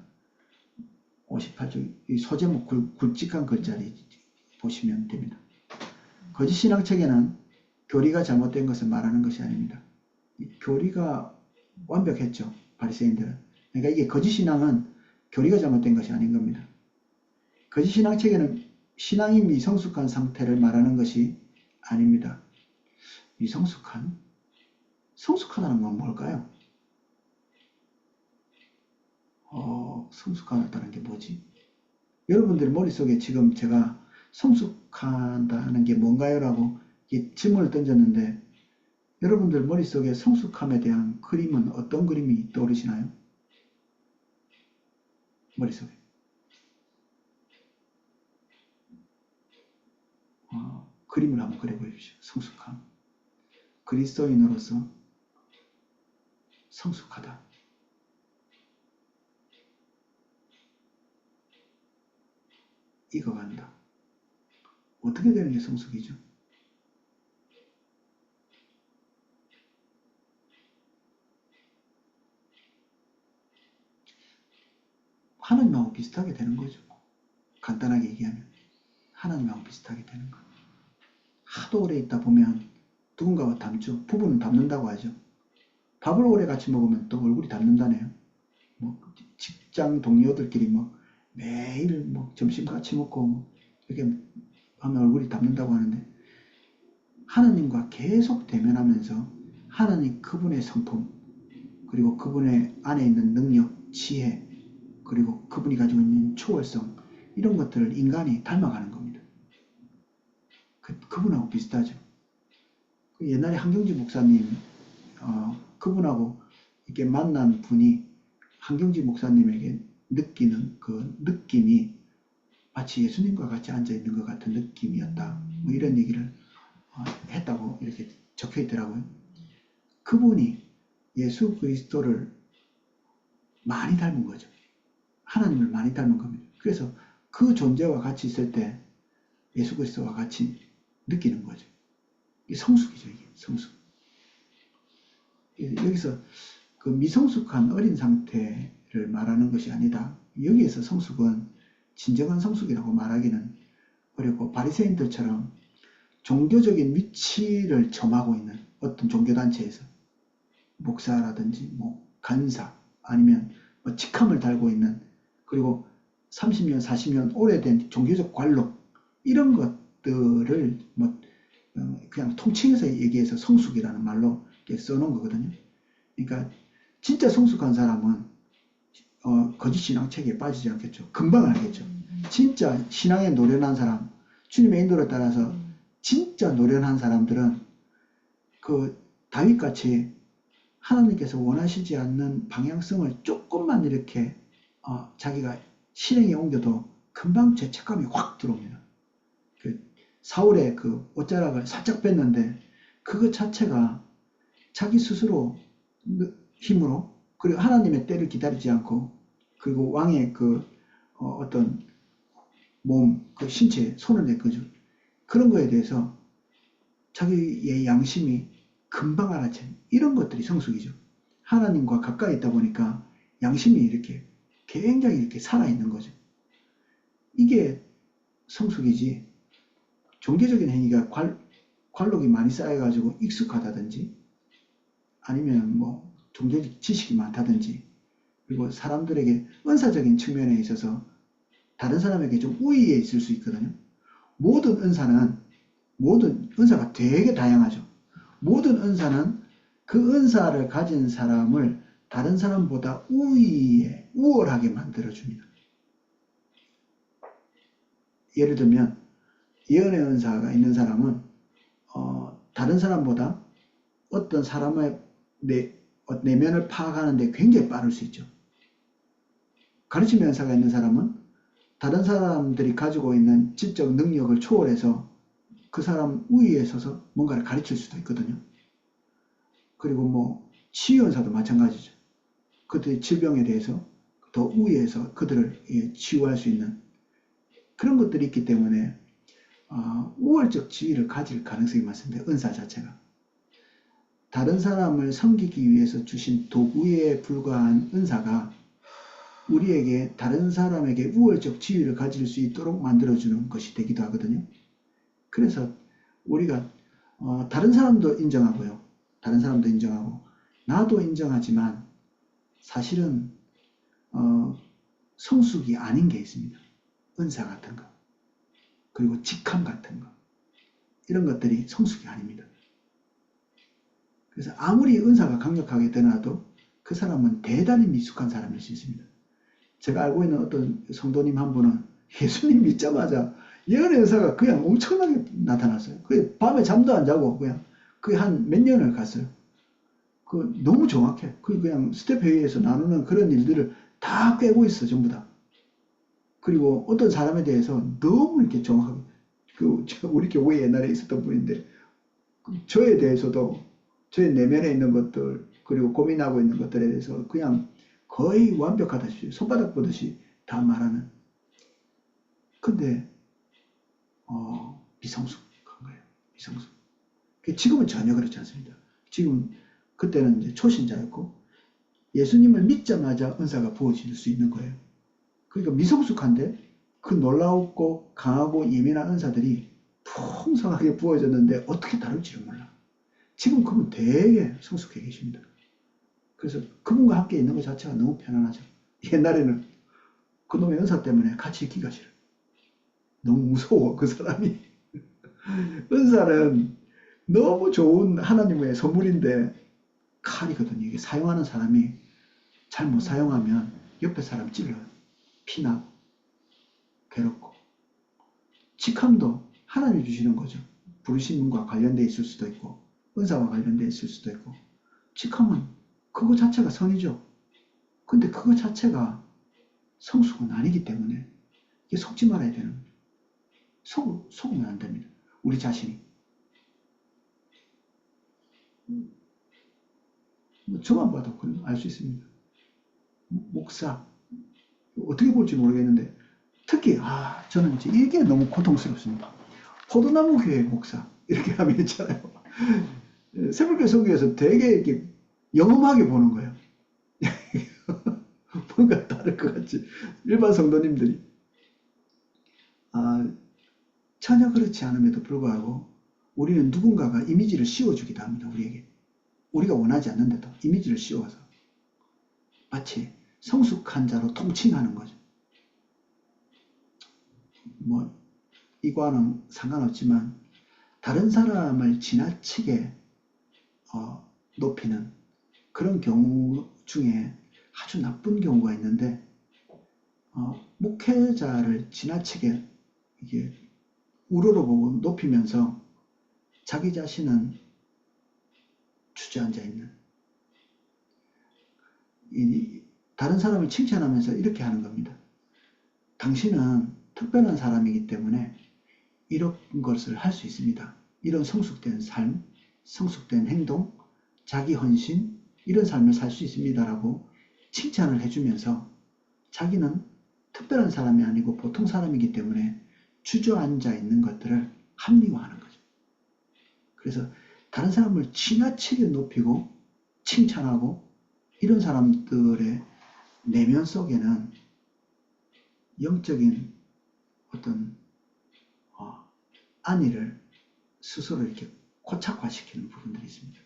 58쪽 이 소제목 굵직한 글자리 보시면 됩니다. 거짓신앙 체계는 교리가 잘못된 것을 말하는 것이 아닙니다. 교리가 완벽했죠. 바리새인들은. 그러니까 이게 거짓신앙은 교리가 잘못된 것이 아닌 겁니다. 거짓신앙 체계는 신앙이 미성숙한 상태를 말하는 것이 아닙니다. 미성숙한? 성숙하다는 건 뭘까요? 성숙하다는 게 뭐지? 여러분들 머릿속에 지금 제가 성숙한다는 게 뭔가요? 라고 질문을 던졌는데 여러분들 머릿속에 성숙함에 대한 그림은 어떤 그림이 떠오르시나요? 머릿속에. 그림을 한번 그려보십시오. 성숙함. 그리스도인으로서 성숙하다. 익어간다. 어떻게 되는 게 성숙이죠? 하나님하고 비슷하게 되는 거죠. 간단하게 얘기하면 하나님하고 비슷하게 되는 거. 하도 오래 있다 보면 누군가와 닮죠. 부부는 닮는다고 하죠. 밥을 오래 같이 먹으면 또 얼굴이 닮는다네요. 뭐 직장 동료들끼리 뭐 매일 뭐 점심 같이 먹고 뭐 이렇게 하면 얼굴이 닮는다고 하는데 하나님과 계속 대면하면서 하나님 그분의 성품 그리고 그분의 안에 있는 능력, 지혜 그리고 그분이 가지고 있는 초월성 이런 것들을 인간이 닮아가는 겁니다. 그분하고 비슷하죠. 옛날에 한경지 목사님 그분하고 이렇게 만난 분이 한경지 목사님에게 느끼는 그 느낌이 마치 예수님과 같이 앉아있는 것 같은 느낌이었다. 뭐 이런 얘기를 했다고 이렇게 적혀 있더라고요. 그분이 예수 그리스도를 많이 닮은 거죠. 하나님을 많이 닮은 겁니다. 그래서 그 존재와 같이 있을 때 예수 그리스도와 같이 느끼는 거죠. 이게 성숙이죠. 이게 성숙. 여기서 그 미성숙한 어린 상태를 말하는 것이 아니다. 여기에서 성숙은 진정한 성숙이라고 말하기는 어렵고 바리새인들처럼 종교적인 위치를 점하고 있는 어떤 종교단체에서 목사라든지 뭐 간사 아니면 뭐 직함을 달고 있는 그리고 30년 40년 오래된 종교적 관록 이런 것들을 뭐 그냥 통칭해서 얘기해서 성숙이라는 말로 이렇게 써놓은 거거든요. 그러니까 진짜 성숙한 사람은 거짓 신앙 체계에 빠지지 않겠죠. 금방 알겠죠. 진짜 신앙에 노련한 사람, 주님의 인도를 따라서 진짜 노련한 사람들은 그 다윗같이 하나님께서 원하시지 않는 방향성을 조금만 이렇게 자기가 실행에 옮겨도 금방 죄책감이 확 들어옵니다. 그 사울의 그 옷자락을 살짝 뺐는데 그것 자체가 자기 스스로 힘으로 그리고 하나님의 때를 기다리지 않고 그리고 왕의 그 어떤 몸, 그 신체에 손을 댄 거죠. 그런 거에 대해서 자기의 양심이 금방 알아채 이런 것들이 성숙이죠. 하나님과 가까이 있다 보니까 양심이 이렇게 굉장히 이렇게 살아있는 거죠. 이게 성숙이지 종교적인 행위가 관록이 많이 쌓여가지고 익숙하다든지 아니면 뭐 종교적 지식이 많다든지 그리고 사람들에게 은사적인 측면에 있어서 다른 사람에게 좀 우위에 있을 수 있거든요. 모든 은사가 되게 다양하죠. 모든 은사는 그 은사를 가진 사람을 다른 사람보다 우월하게 만들어줍니다. 예를 들면 예언의 은사가 있는 사람은 다른 사람보다 어떤 사람의 내면을 파악하는 데 굉장히 빠를 수 있죠. 가르침의 은사가 있는 사람은 다른 사람들이 가지고 있는 지적 능력을 초월해서 그 사람 우위에 서서 뭔가를 가르칠 수도 있거든요. 그리고 뭐 치유 은사도 마찬가지죠. 그들의 질병에 대해서 더 우위에서 그들을 치유할 수 있는 그런 것들이 있기 때문에 우월적 지위를 가질 가능성이 많습니다. 은사 자체가. 다른 사람을 섬기기 위해서 주신 도구에 불과한 은사가 우리에게 다른 사람에게 우월적 지위를 가질 수 있도록 만들어주는 것이 되기도 하거든요. 그래서 우리가 다른 사람도 인정하고요. 다른 사람도 인정하고 나도 인정하지만 사실은 성숙이 아닌 게 있습니다. 은사 같은 거 그리고 직함 같은 거 이런 것들이 성숙이 아닙니다. 그래서 아무리 은사가 강력하게 드러나도 그 사람은 대단히 미숙한 사람일 수 있습니다. 제가 알고 있는 어떤 성도님 한 분은 예수님 믿자마자 예언의 은사가 그냥 엄청나게 나타났어요. 그 밤에 잠도 안 자고 그냥 그게 한 몇 년을 갔어요. 그 너무 정확해. 그냥 스텝 회의에서 나누는 그런 일들을 다 꿰고 있어 전부 다. 그리고 어떤 사람에 대해서 너무 이렇게 정확하게 우리 교회에 옛날에 있었던 분인데 저에 대해서도 저의 내면에 있는 것들 그리고 고민하고 있는 것들에 대해서 그냥 거의 완벽하다시피 손바닥 보듯이 다 말하는 근데 미성숙한 거예요. 미성숙. 지금은 전혀 그렇지 않습니다. 지금 그때는 이제 초신자였고 예수님을 믿자마자 은사가 부어질 수 있는 거예요. 그러니까 미성숙한데 그 놀랍고 강하고 예민한 은사들이 풍성하게 부어졌는데 어떻게 다룰지를 몰라. 지금 그분 되게 성숙해 계십니다. 그래서 그분과 함께 있는 것 자체가 너무 편안하죠. 옛날에는 그놈의 은사 때문에 같이 있기가 싫어. 너무 무서워 그 사람이. 은사는 너무 좋은 하나님의 선물인데 칼이거든요. 이게 사용하는 사람이 잘못 사용하면 옆에 사람 찔러요. 피나고 괴롭고. 직함도 하나님이 주시는 거죠. 부르심과 관련되어 있을 수도 있고 은사와 관련되어 있을 수도 있고 직함은 그거 자체가 선이죠. 근데 그거 자체가 성숙은 아니기 때문에 이게 속지 말아야 되는 거죠. 속으면 안 됩니다. 우리 자신이. 저만 봐도 알 수 있습니다. 목사 어떻게 볼지 모르겠는데 특히 저는 이제 이게 너무 고통스럽습니다. 포도나무 교회 목사 이렇게 하면 있잖아요. 새벽교 설교에서 되게 이렇게 영험하게 보는 거예요. 뭔가 다를 것 같지. 일반 성도님들이 전혀 그렇지 않음에도 불구하고 우리는 누군가가 이미지를 씌워주기도 합니다. 우리에게. 우리가 원하지 않는데도 이미지를 씌워서 마치 성숙한 자로 통칭하는 거죠. 뭐 이거와는 상관없지만 다른 사람을 지나치게 높이는 그런 경우 중에 아주 나쁜 경우가 있는데 목회자를 지나치게 이게 우러러보고 높이면서 자기 자신은 주저앉아 있는 다른 사람을 칭찬하면서 이렇게 하는 겁니다. 당신은 특별한 사람이기 때문에 이런 것을 할 수 있습니다. 이런 성숙된 삶, 성숙된 행동, 자기 헌신 이런 삶을 살 수 있습니다라고 칭찬을 해주면서 자기는 특별한 사람이 아니고 보통 사람이기 때문에 주저앉아 있는 것들을 합리화하는 거죠. 그래서 다른 사람을 지나치게 높이고 칭찬하고 이런 사람들의 내면 속에는 영적인 어떤 안위를 스스로 이렇게 고착화시키는 부분들이 있습니다.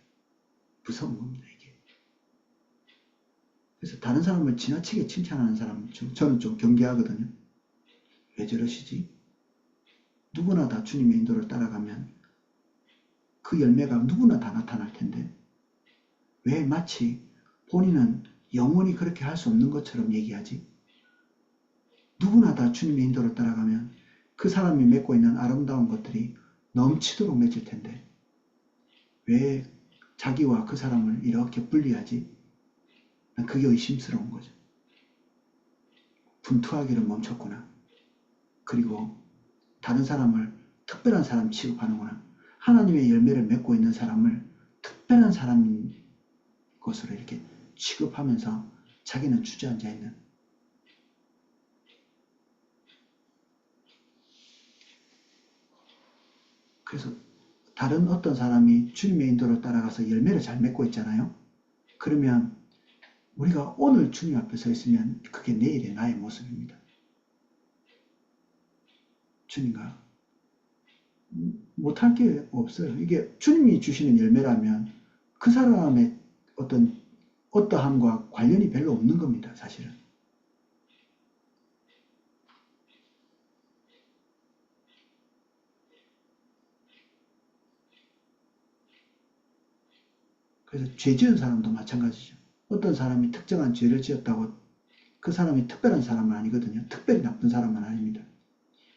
무서운 겁니다, 이게. 그래서 다른 사람을 지나치게 칭찬하는 사람 저는 좀 경계하거든요. 왜 저러시지? 누구나 다 주님의 인도를 따라가면 그 열매가 누구나 다 나타날 텐데 왜 마치 본인은 영원히 그렇게 할 수 없는 것처럼 얘기하지? 누구나 다 주님의 인도를 따라가면 그 사람이 맺고 있는 아름다운 것들이 넘치도록 맺을 텐데 왜 자기와 그 사람을 이렇게 분리하지? 난 그게 의심스러운 거죠. 분투하기를 멈췄구나. 그리고 다른 사람을 특별한 사람 취급하는구나. 하나님의 열매를 맺고 있는 사람을 특별한 사람인 것으로 이렇게 취급하면서 자기는 주저앉아 있는. 그래서 다른 어떤 사람이 주님의 인도를 따라가서 열매를 잘 맺고 있잖아요. 그러면 우리가 오늘 주님 앞에 서 있으면 그게 내일의 나의 모습입니다. 주님과 못할 게 없어요. 이게 주님이 주시는 열매라면 그 사람의 어떠함과 관련이 별로 없는 겁니다. 사실은. 그래서 죄 지은 사람도 마찬가지죠. 어떤 사람이 특정한 죄를 지었다고 그 사람이 특별한 사람은 아니거든요. 특별히 나쁜 사람은 아닙니다.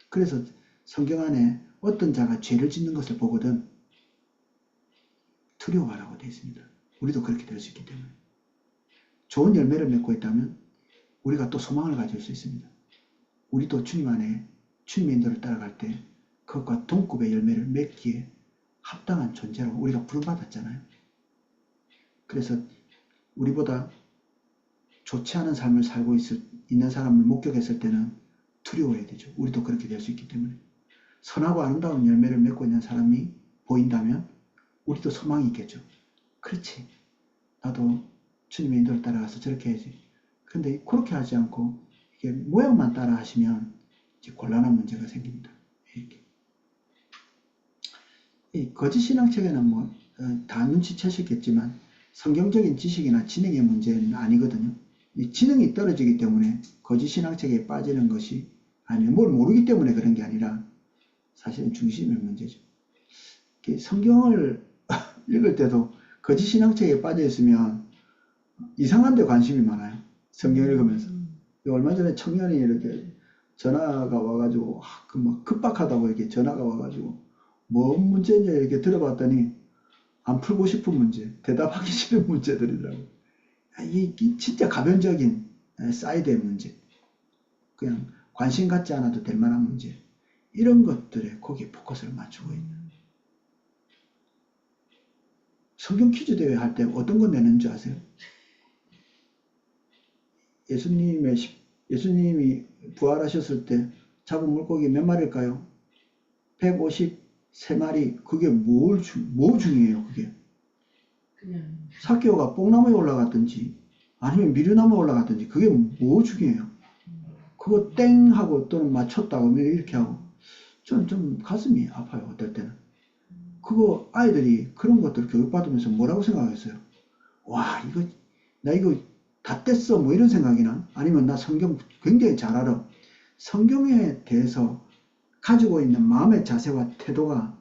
그래서 성경 안에 어떤 자가 죄를 짓는 것을 보거든 두려워하라고 되어 있습니다. 우리도 그렇게 될 수 있기 때문에. 좋은 열매를 맺고 있다면 우리가 또 소망을 가질 수 있습니다. 우리도 주님 안에 주님의 인도를 따라갈 때 그것과 동급의 열매를 맺기에 합당한 존재로 우리가 부름받았잖아요. 그래서 우리보다 좋지 않은 삶을 살고 있는 사람을 목격했을 때는 두려워해야 되죠. 우리도 그렇게 될 수 있기 때문에. 선하고 아름다운 열매를 맺고 있는 사람이 보인다면 우리도 소망이 있겠죠. 그렇지. 나도 주님의 인도를 따라가서 저렇게 해야지. 근데 그렇게 하지 않고 이게 모양만 따라 하시면 이제 곤란한 문제가 생깁니다. 이렇게. 이 거짓 신앙책에는 뭐 다 눈치채셨겠지만 성경적인 지식이나 지능의 문제는 아니거든요. 이 지능이 떨어지기 때문에 거짓 신앙책에 빠지는 것이 아니면 뭘 모르기 때문에 그런 게 아니라 사실은 중심의 문제죠. 성경을 읽을 때도 거짓 신앙책에 빠져 있으면 이상한 데 관심이 많아요. 성경 읽으면서. 얼마 전에 청년이 이렇게 전화가 와가지고 막 급박하다고 이렇게 전화가 와가지고 뭔 문제냐 이렇게 들어봤더니 안 풀고 싶은 문제, 대답하기 싫은 문제들이더라고요. 이게 진짜 가변적인 사이드의 문제, 그냥 관심 갖지 않아도 될 만한 문제, 이런 것들에 거기에 포커스를 맞추고 있는. 성경 퀴즈 대회 할 때 어떤 거 내는 줄 아세요? 예수님이 부활하셨을 때 잡은 물고기 몇 마리일까요? 153마리. 그게 뭐 중요해요, 그게? 사케오가 뽕나무에 올라갔든지 아니면 미류나무에 올라갔든지 그게 뭐 중요해요? 그거 땡 하고 또는 맞췄다고 이렇게 하고 좀 가슴이 아파요, 어떨 때는. 그거 아이들이 그런 것들을 교육받으면서 뭐라고 생각했어요? 와, 나 이거 다 뗐어 뭐 이런 생각이나 아니면 나 성경 굉장히 잘 알아. 성경에 대해서 가지고 있는 마음의 자세와 태도가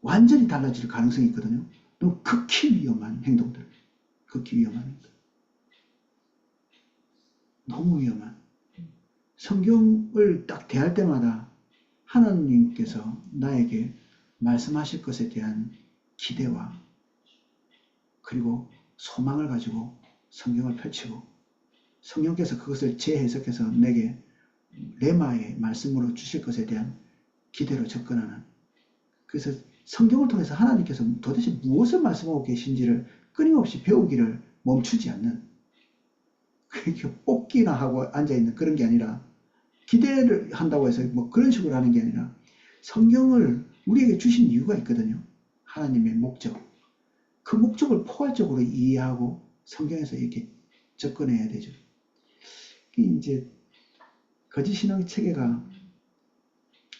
완전히 달라질 가능성이 있거든요. 너무 극히 위험한 행동들. 극히 위험한 행동. 너무 위험한. 성경을 딱 대할 때마다 하나님께서 나에게 말씀하실 것에 대한 기대와 그리고 소망을 가지고 성경을 펼치고 성령께서 그것을 재해석해서 내게 레마의 말씀으로 주실 것에 대한 기대로 접근하는. 그래서 성경을 통해서 하나님께서 도대체 무엇을 말씀하고 계신지를 끊임없이 배우기를 멈추지 않는, 그렇게 뽑기나 하고 앉아있는 그런 게 아니라 기대를 한다고 해서 뭐 그런 식으로 하는 게 아니라 성경을 우리에게 주신 이유가 있거든요. 하나님의 목적. 그 목적을 포괄적으로 이해하고 성경에서 이렇게 접근해야 되죠. 이제 거짓 신앙 체계가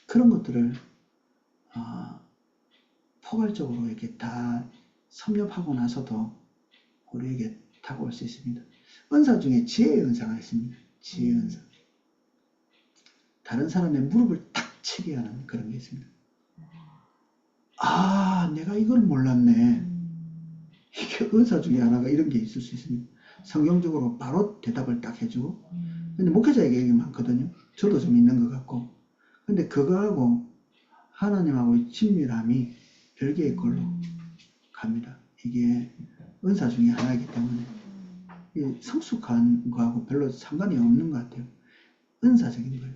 그런 것들을 포괄적으로 이렇게 다 섭렵하고 나서도 우리에게 다가올 수 있습니다. 은사 중에 지혜의 은사가 있습니다. 지혜의 은사. 다른 사람의 무릎을 탁 닫히게 하는 그런 게 있습니다. 아, 내가 이걸 몰랐네. 이게 은사 중에 하나가 이런 게 있을 수 있습니다. 성경적으로 바로 대답을 딱 해주고. 근데 목회자에게 얘기 많거든요. 저도 좀 있는 것 같고. 근데 그거하고 하나님하고의 친밀함이 별개의 걸로 갑니다. 이게 은사 중에 하나이기 때문에 성숙한 거하고 별로 상관이 없는 것 같아요. 은사적인 거예요.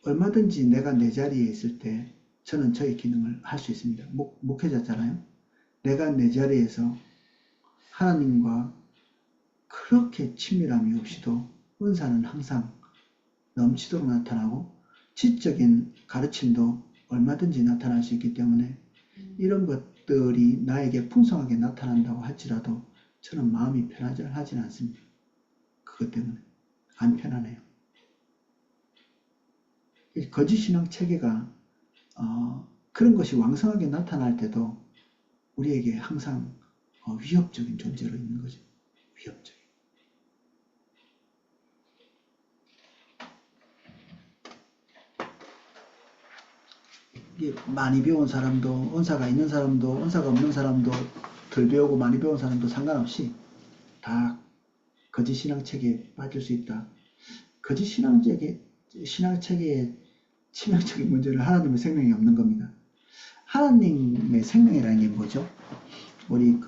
얼마든지 내가 내 자리에 있을 때 저는 저의 기능을 할 수 있습니다. 목회자잖아요. 내가 내 자리에서 하나님과 그렇게 친밀함이 없이도 은사는 항상 넘치도록 나타나고 지적인 가르침도 얼마든지 나타날 수 있기 때문에 이런 것들이 나에게 풍성하게 나타난다고 할지라도 저는 마음이 편하지 않습니다. 그것 때문에 안 편하네요. 거짓 신앙 체계가 그런 것이 왕성하게 나타날 때도 우리에게 항상 위협적인 존재로 있는 거죠. 위협적인. 이게 많이 배운 사람도, 은사가 있는 사람도, 은사가 없는 사람도, 덜 배우고 많이 배운 사람도 상관없이 다 거짓 신앙 체계에 빠질 수 있다. 거짓 신앙 체계의 치명적인 문제는 하나님의 생명이 없는 겁니다. 하나님의 생명이라는 게 뭐죠? 우리의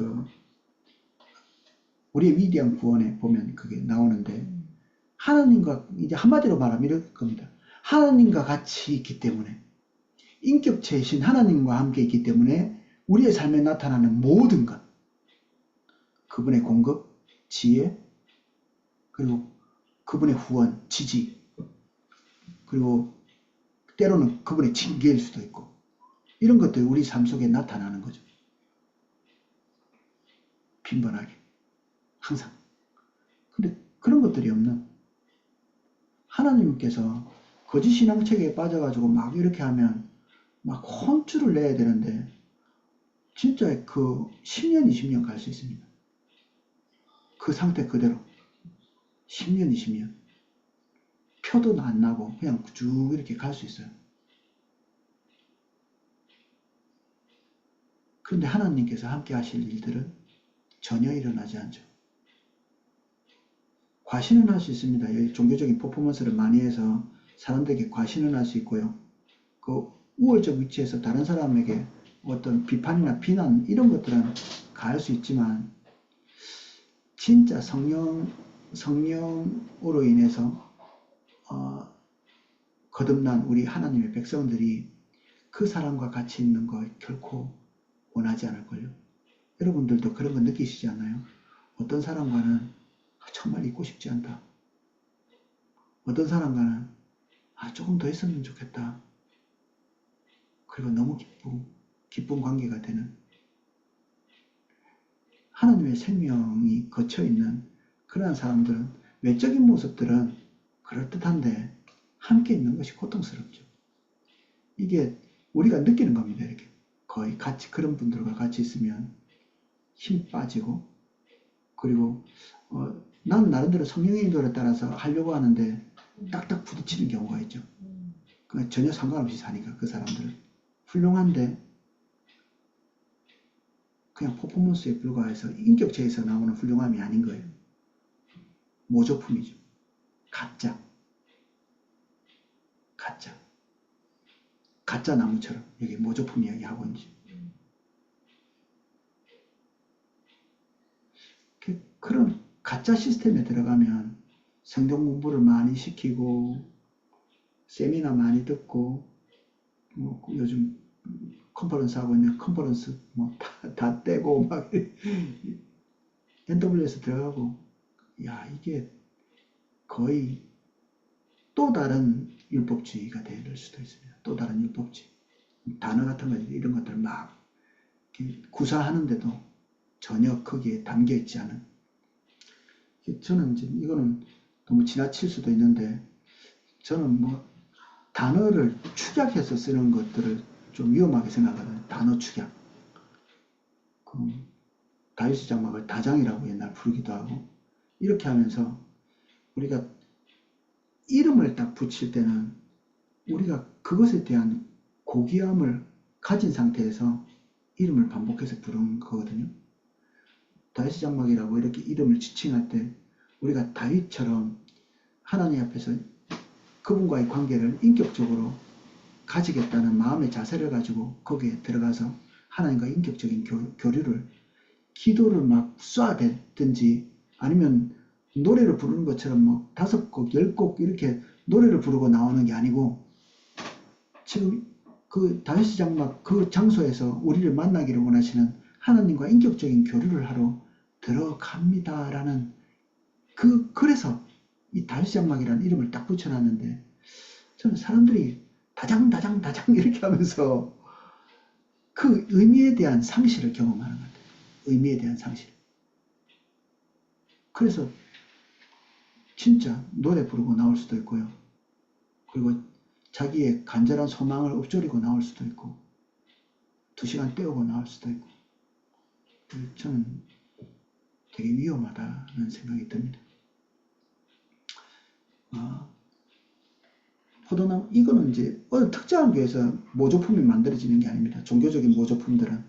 위대한 구원에 보면 그게 나오는데, 하나님과, 이제 한마디로 말하면 이럴 겁니다. 하나님과 같이 있기 때문에, 인격체이신 하나님과 함께 있기 때문에 우리의 삶에 나타나는 모든 것, 그분의 공급, 지혜, 그리고 그분의 후원, 지지, 그리고 때로는 그분의 징계일 수도 있고, 이런 것들이 우리 삶 속에 나타나는 거죠. 빈번하게, 항상. 근데 그런 것들이 없는 하나님께서 거짓 신앙 체계에 빠져가지고 막 이렇게 하면 막 혼쭐을 내야 되는데, 진짜 그 10년, 20년 갈 수 있습니다. 그 상태 그대로 10년, 20년 표도 안 나고 그냥 쭉 이렇게 갈 수 있어요. 그런데 하나님께서 함께 하실 일들은 전혀 일어나지 않죠. 과신은 할 수 있습니다. 종교적인 퍼포먼스를 많이 해서 사람들에게 과신은 할 수 있고요. 그 우월적 위치에서 다른 사람에게 어떤 비판이나 비난 이런 것들은 가할 수 있지만, 진짜 성령으로 인해서 거듭난 우리 하나님의 백성들이 그 사람과 같이 있는 거 결코 원하지 않을걸요. 여러분들도 그런 거 느끼시지 않나요? 어떤 사람과는 정말 있고 싶지 않다. 어떤 사람과는 조금 더 있으면 좋겠다. 그리고 너무 기쁜 관계가 되는, 하나님의 생명이 거쳐있는 그러한 사람들은, 외적인 모습들은 그럴듯한데 함께 있는 것이 고통스럽죠. 이게 우리가 느끼는 겁니다. 이렇게 거의 같이, 그런 분들과 같이 있으면 힘 빠지고, 그리고 난 나름대로 성령의 인도에 따라서 하려고 하는데 딱딱 부딪히는 경우가 있죠. 그러니까 전혀 상관없이 사니까 그 사람들은 훌륭한데 그냥 퍼포먼스에 불과해서 인격체에서 나오는 훌륭함이 아닌 거예요. 모조품이죠. 가짜 나무처럼 여기 모조품 이야기하고 있지. 그런 가짜 시스템에 들어가면 성경 공부를 많이 시키고 세미나 많이 듣고, 요즘 컨퍼런스 하고 있는 컨퍼런스 다 떼고 막 NWS 들어가고, 이게 거의 또 다른 율법주의가 될 수도 있습니다. 또 다른 율법주의. 단어 같은 거 이런 것들 막 구사하는데도 전혀 거기에 담겨 있지 않은. 저는 이제 이거는 너무 지나칠 수도 있는데, 저는 단어를 축약해서 쓰는 것들을 좀 위험하게 생각하거든요. 단어 축약. 다윗의 장막을 다장이라고 옛날 부르기도 하고, 이렇게 하면서 우리가 이름을 딱 붙일 때는 우리가 그것에 대한 고귀함을 가진 상태에서 이름을 반복해서 부르는 거거든요. 다윗의 장막이라고 이렇게 이름을 지칭할 때 우리가 다윗처럼 하나님 앞에서 그분과의 관계를 인격적으로 가지겠다는 마음의 자세를 가지고 거기에 들어가서 하나님과 인격적인 교류를, 기도를 막 쏴대든지 아니면 노래를 부르는 것처럼 뭐 5곡, 10곡 이렇게 노래를 부르고 나오는 게 아니고, 지금 그 다윗의 장막 그 장소에서 우리를 만나기를 원하시는 하나님과 인격적인 교류를 하러 들어갑니다라는, 그래서 이 다윗의 장막이라는 이름을 딱 붙여놨는데, 저는 사람들이 다장 이렇게 하면서 그 의미에 대한 상실을 경험하는 것 같아요. 의미에 대한 상실. 그래서 진짜 노래 부르고 나올 수도 있고요. 그리고 자기의 간절한 소망을 읊조리고 나올 수도 있고, 2시간 때우고 나올 수도 있고, 저는 되게 위험하다는 생각이 듭니다. 포도나무, 이거는 이제 어느 특정한 교회에서 모조품이 만들어지는 게 아닙니다. 종교적인 모조품들은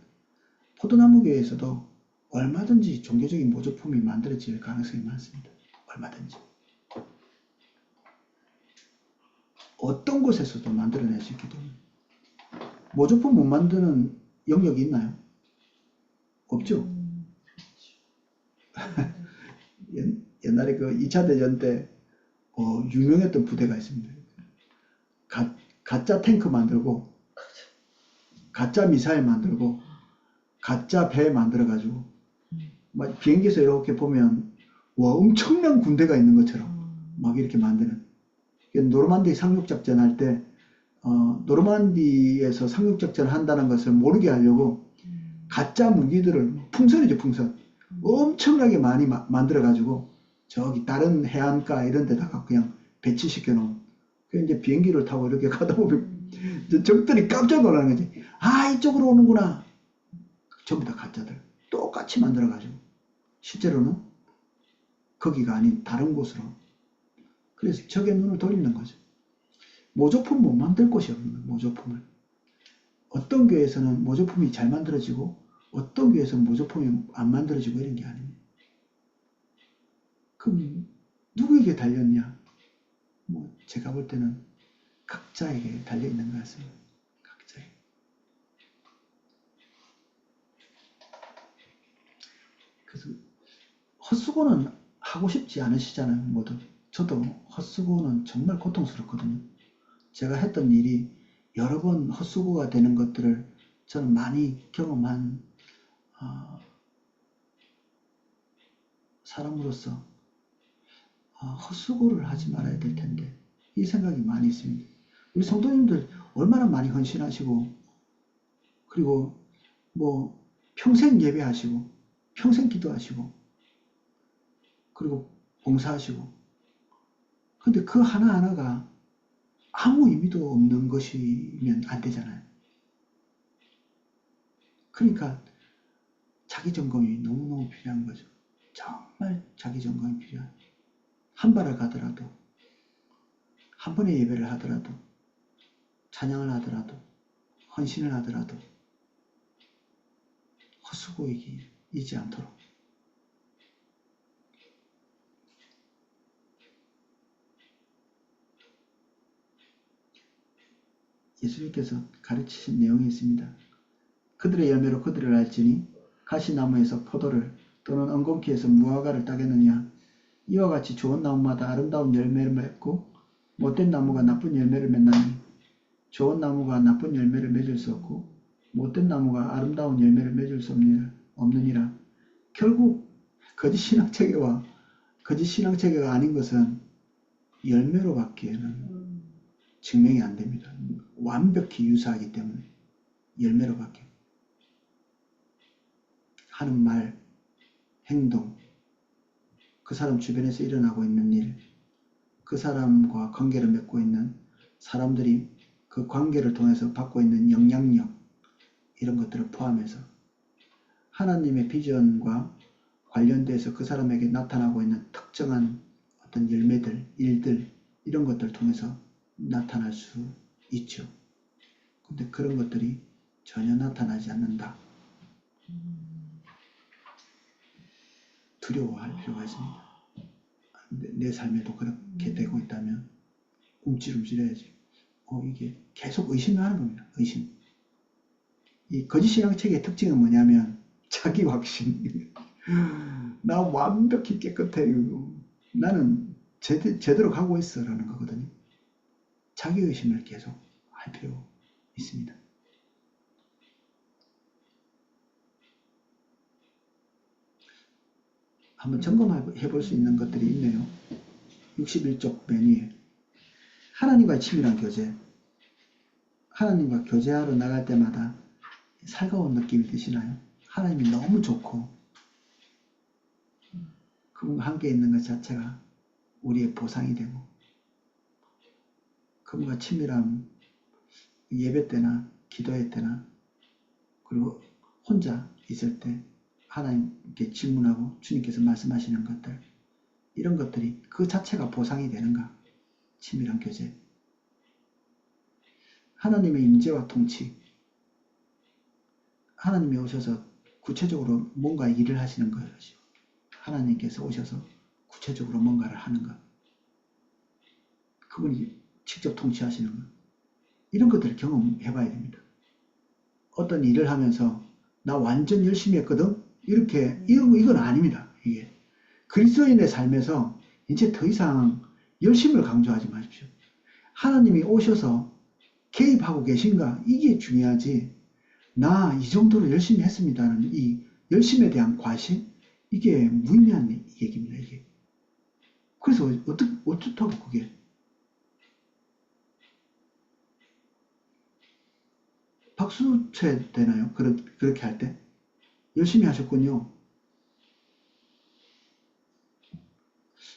포도나무 교회에서도 얼마든지 종교적인 모조품이 만들어질 가능성이 많습니다. 얼마든지. 어떤 곳에서도 만들어낼 수 있기 때문에. 모조품 못 만드는 영역이 있나요? 없죠. 옛날에 그 2차 대전 때 유명했던 부대가 있습니다. 가짜 탱크 만들고, 가짜 미사일 만들고, 가짜 배 만들어가지고, 막 비행기에서 이렇게 보면 와, 엄청난 군대가 있는 것처럼 막 이렇게 만드는. 노르만디 상륙작전 할 때 노르만디에서 상륙작전을 한다는 것을 모르게 하려고 가짜 무기들을, 풍선이죠, 풍선, 엄청나게 많이 만들어가지고 저기 다른 해안가 이런 데다가 그냥 배치시켜 놓은. 이제 비행기를 타고 이렇게 가다 보면 적들이 깜짝 놀라는 거지. 아, 이쪽으로 오는구나. 전부 다 가짜들. 똑같이 만들어가지고 실제로는 거기가 아닌 다른 곳으로. 그래서 적의 눈을 돌리는 거죠. 모조품 못 만들 곳이 없는 거예요. 모조품을. 어떤 교회에서는 모조품이 잘 만들어지고 어떤 교회에서는 모조품이 안 만들어지고 이런 게 아닙니다. 그럼 누구에게 달렸냐? 뭐 제가 볼 때는 각자에게 달려있는 것 같습니다. 각자에게. 그래서 헛수고는 하고 싶지 않으시잖아요, 모두. 저도 헛수고는 정말 고통스럽거든요. 제가 했던 일이 여러 번 헛수고가 되는 것들을 저는 많이 경험한 사람으로서 헛수고를 하지 말아야 될 텐데, 이 생각이 많이 있습니다. 우리 성도님들 얼마나 많이 헌신하시고, 그리고 뭐 평생 예배하시고 평생 기도하시고 그리고 봉사하시고, 근데 그 하나하나가 아무 의미도 없는 것이면 안 되잖아요. 그러니까 자기 점검이 너무너무 필요한 거죠. 정말 자기 점검이 필요한. 한 발을 가더라도, 한 번의 예배를 하더라도, 찬양을 하더라도, 헌신을 하더라도 헛수고이지 않도록. 예수님께서 가르치신 내용이 있습니다. 그들의 열매로 그들을 알지니 가시나무에서 포도를 또는 엉겅퀴에서 무화과를 따겠느냐. 이와 같이 좋은 나무마다 아름다운 열매를 맺고 못된 나무가 나쁜 열매를 맺나니, 좋은 나무가 나쁜 열매를 맺을 수 없고 못된 나무가 아름다운 열매를 맺을 수 없느니라. 결국 거짓 신앙체계와 거짓 신앙체계가 아닌 것은 열매로밖에는 증명이 안 됩니다. 완벽히 유사하기 때문에 열매로밖에. 하는 말, 행동, 그 사람 주변에서 일어나고 있는 일, 그 사람과 관계를 맺고 있는 사람들이 그 관계를 통해서 받고 있는 영향력, 이런 것들을 포함해서 하나님의 비전과 관련돼서 그 사람에게 나타나고 있는 특정한 어떤 열매들, 일들, 이런 것들을 통해서 나타날 수 있죠. 근데 그런 것들이 전혀 나타나지 않는다. 두려워할 필요가 있습니다. 내 삶에도 그렇게 되고 있다면 움찔움찔해야지. 이게 계속 의심을 하는 겁니다. 의심. 이 거짓신앙책의 특징은 뭐냐면 자기 확신. 나 완벽히 깨끗해. 나는 제대로 가고 있어 라는 거거든요. 자기 의심을 계속 할 필요 있습니다. 한번 점검해 볼 수 있는 것들이 있네요. 61쪽 맨 위에 하나님과의 친밀한 교제. 하나님과 교제하러 나갈 때마다 살가운 느낌이 드시나요? 하나님이 너무 좋고 그분과 함께 있는 것 자체가 우리의 보상이 되고 그분과 친밀한 예배 때나 기도회 때나 그리고 혼자 있을 때 하나님께 질문하고 주님께서 말씀하시는 것들, 이런 것들이 그 자체가 보상이 되는가? 친밀한 교제. 하나님의 임재와 통치. 하나님이 오셔서 구체적으로 뭔가 일을 하시는 것이죠. 하나님께서 오셔서 구체적으로 뭔가를 하는 것. 그분이 직접 통치하시는 것. 이런 것들을 경험해 봐야 됩니다. 어떤 일을 하면서 나 완전 열심히 했거든? 이건 아닙니다. 이게. 그리스도인의 삶에서 이제 더 이상 열심을 강조하지 마십시오. 하나님이 오셔서 개입하고 계신가? 이게 중요하지. 나 이 정도로 열심히 했습니다는 이 열심에 대한 과신? 이게 무의미한 얘기입니다. 이게. 그래서 어떻다고 그게. 박수 쳐야 되나요? 그렇게 할 때? 열심히 하셨군요.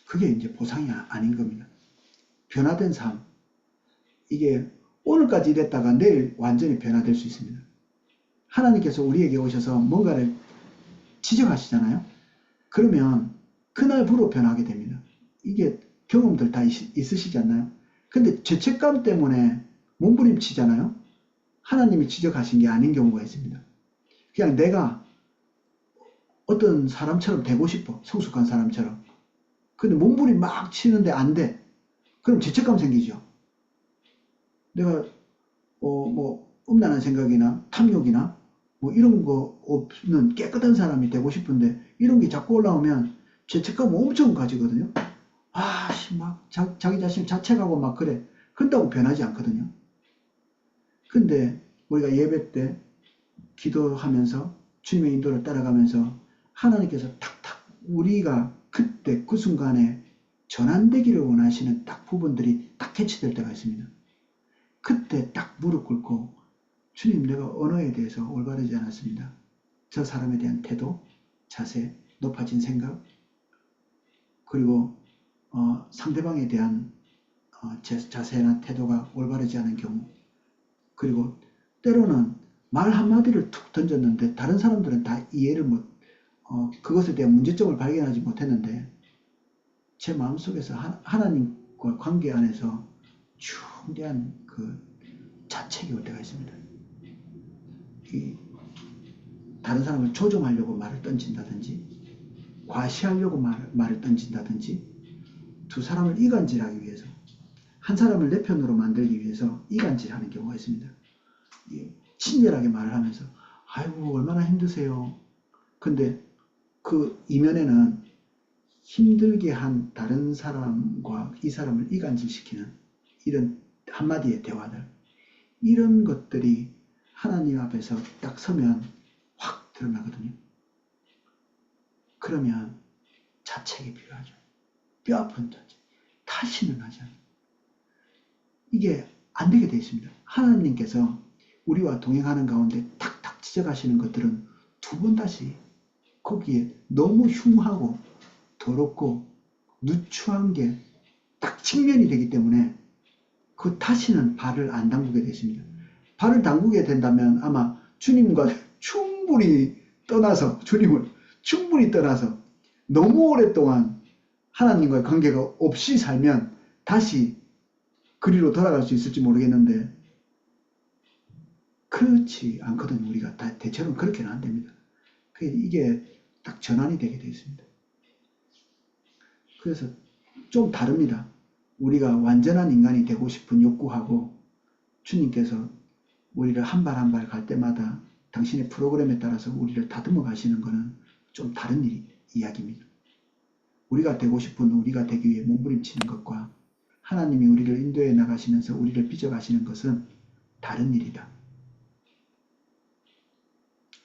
그게 이제 보상이 아닌 겁니다. 변화된 삶. 이게 오늘까지 이랬다가 내일 완전히 변화될 수 있습니다. 하나님께서 우리에게 오셔서 뭔가를 지적하시잖아요. 그러면 그날부로 변하게 됩니다. 이게 경험들 다 있으시지 않나요? 근데 죄책감 때문에 몸부림치잖아요. 하나님이 지적하신 게 아닌 경우가 있습니다. 그냥 내가 어떤 사람처럼 되고 싶어. 성숙한 사람처럼. 근데 몸부림 막 치는데 안 돼. 그럼 죄책감 생기죠. 내가 음란한 생각이나 탐욕이나 이런 거 없는 깨끗한 사람이 되고 싶은데 이런 게 자꾸 올라오면 죄책감 엄청 가지거든요. 막 자기 자신 자책하고 막 그래. 그런다고 변하지 않거든요. 근데 우리가 예배 때 기도하면서 주님의 인도를 따라가면서 하나님께서 탁탁 우리가 그때 그 순간에 전환되기를 원하시는 딱 부분들이 딱 캐치될 때가 있습니다. 그때 딱 무릎 꿇고 주님, 내가 언어에 대해서 올바르지 않았습니다. 저 사람에 대한 태도, 자세, 높아진 생각, 그리고 상대방에 대한 자세나 태도가 올바르지 않은 경우, 그리고 때로는 말 한마디를 툭 던졌는데 다른 사람들은 다 이해를 그것에 대한 문제점을 발견하지 못했는데 제 마음속에서 하나님과 관계 안에서 중대한 그 자책이 올 때가 있습니다. 다른 사람을 조종하려고 말을 던진다든지 과시하려고 말을 던진다든지 두 사람을 이간질하기 위해서 한 사람을 내 편으로 만들기 위해서 이간질하는 경우가 있습니다. 친절하게 말을 하면서 아이고 얼마나 힘드세요. 근데 그 이면에는 힘들게 한 다른 사람과 이 사람을 이간질시키는 이런 한마디의 대화들, 이런 것들이 하나님 앞에서 딱 서면 확 드러나거든요. 그러면 자책이 필요하죠. 뼈아픈 자책. 다시는 하지 않아요. 이게 안 되게 되어 있습니다. 하나님께서 우리와 동행하는 가운데 탁탁 지적하시는 것들은 두 번 다시 거기에 너무 흉하고 더럽고 누추한 게 딱 직면이 되기 때문에 그 다시는 발을 안 담그게 되십니다. 발을 담그게 된다면 아마 주님과 충분히 떠나서 너무 오랫동안 하나님과의 관계가 없이 살면 다시 그리로 돌아갈 수 있을지 모르겠는데 그렇지 않거든요. 우리가 대체로는 그렇게는 안 됩니다. 이게 딱 전환이 되게 되어 있습니다. 그래서 좀 다릅니다. 우리가 완전한 인간이 되고 싶은 욕구하고 주님께서 우리를 한 발 한 발 갈 때마다 당신의 프로그램에 따라서 우리를 다듬어 가시는 것은 좀 다른 이야기입니다. 우리가 되고 싶은 우리가 되기 위해 몸부림치는 것과 하나님이 우리를 인도해 나가시면서 우리를 빚어가시는 것은 다른 일이다.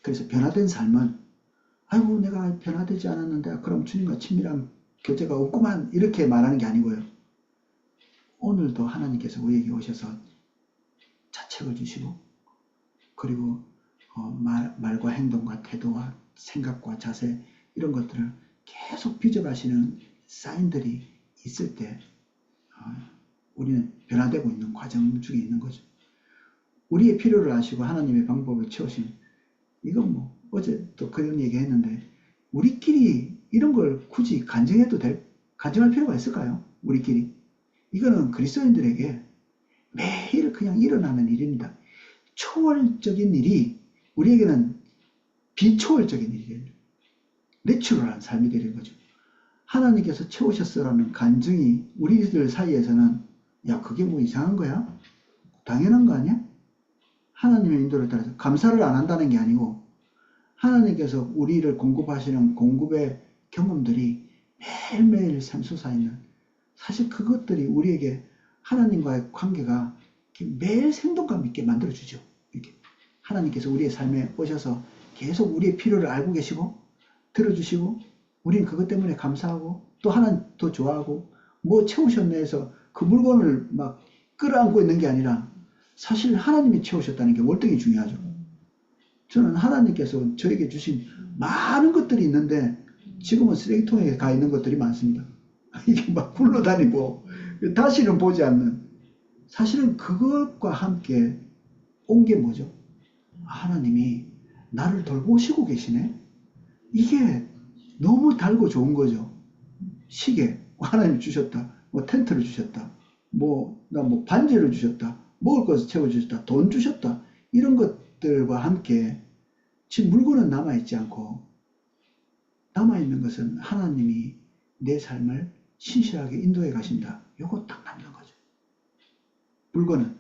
그래서 변화된 삶은 아이고 내가 변화되지 않았는데 그럼 주님과 친밀한 교제가 없구만 이렇게 말하는 게 아니고요. 오늘도 하나님께서 우리에게 오셔서 자책을 주시고 그리고 말과 행동과 태도와 생각과 자세 이런 것들을 계속 빚어가시는 사인들이 있을 때 우리는 변화되고 있는 과정 중에 있는 거죠. 우리의 필요를 아시고 하나님의 방법을 채우신 이건 뭐 어제 또 그런 얘기 했는데 우리끼리 이런 걸 굳이 간증할 필요가 있을까요? 우리끼리. 이거는 그리스도인들에게 매일 그냥 일어나는 일입니다. 초월적인 일이 우리에게는 비초월적인 일이에요. 내추럴한 삶이 되는 거죠. 하나님께서 채우셨어라는 간증이 우리들 사이에서는 야 그게 뭐 이상한 거야? 당연한 거 아니야? 하나님의 인도를 따라서 감사를 안 한다는 게 아니고 하나님께서 우리를 공급하시는 공급의 경험들이 매일매일 샘솟아있는 사실 그것들이 우리에게 하나님과의 관계가 매일 생동감 있게 만들어주죠. 이렇게 하나님께서 우리의 삶에 오셔서 계속 우리의 필요를 알고 계시고 들어주시고 우리는 그것 때문에 감사하고 또 하나님 더 좋아하고 뭐 채우셨네 해서 그 물건을 막 끌어안고 있는 게 아니라 사실 하나님이 채우셨다는 게 월등히 중요하죠. 저는 하나님께서 저에게 주신 많은 것들이 있는데 지금은 쓰레기통에 가 있는 것들이 많습니다. 이게 막 굴러다니고 다시는 보지 않는 사실은 그것과 함께 온 게 뭐죠? 하나님이 나를 돌보시고 계시네? 이게 너무 달고 좋은 거죠. 시계 하나님 주셨다. 뭐 텐트를 주셨다. 나 반지를 주셨다. 먹을 것을 채워주셨다. 돈 주셨다. 이런 것들과 함께 지금 물건은 남아있지 않고 남아있는 것은 하나님이 내 삶을 신실하게 인도해 가신다. 요거 딱 남는 거죠. 물건은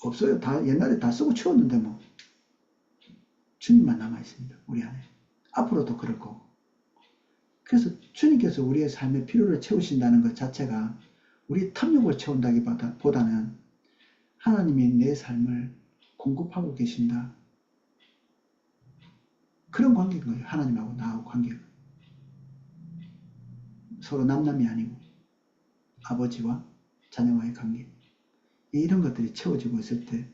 없어요. 다 옛날에 다 쓰고 치웠는데 뭐 주님만 남아있습니다. 우리 안에. 앞으로도 그럴 거고. 그래서 주님께서 우리의 삶의 필요를 채우신다는 것 자체가 우리의 탐욕을 채운다기보다는 하나님이 내 삶을 공급하고 계신다. 그런 관계인 거예요. 하나님하고 나하고 관계가. 서로 남남이 아니고 아버지와 자녀와의 관계. 이런 것들이 채워지고 있을 때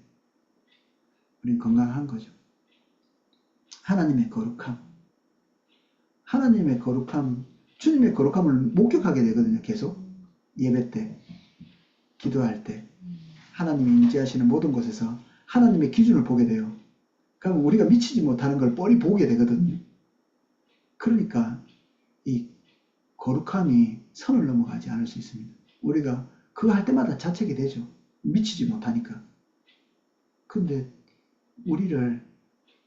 우리는 건강한 거죠. 하나님의 거룩함. 하나님의 거룩함, 주님의 거룩함을 목격하게 되거든요. 계속 예배 때, 기도할 때 하나님이 임재하시는 모든 곳에서 하나님의 기준을 보게 돼요. 그럼 우리가 미치지 못하는 걸 뻔히 보게 되거든요. 그러니까 이 거룩함이 선을 넘어가지 않을 수 있습니다. 우리가 그거 할 때마다 자책이 되죠. 미치지 못하니까. 근데 우리를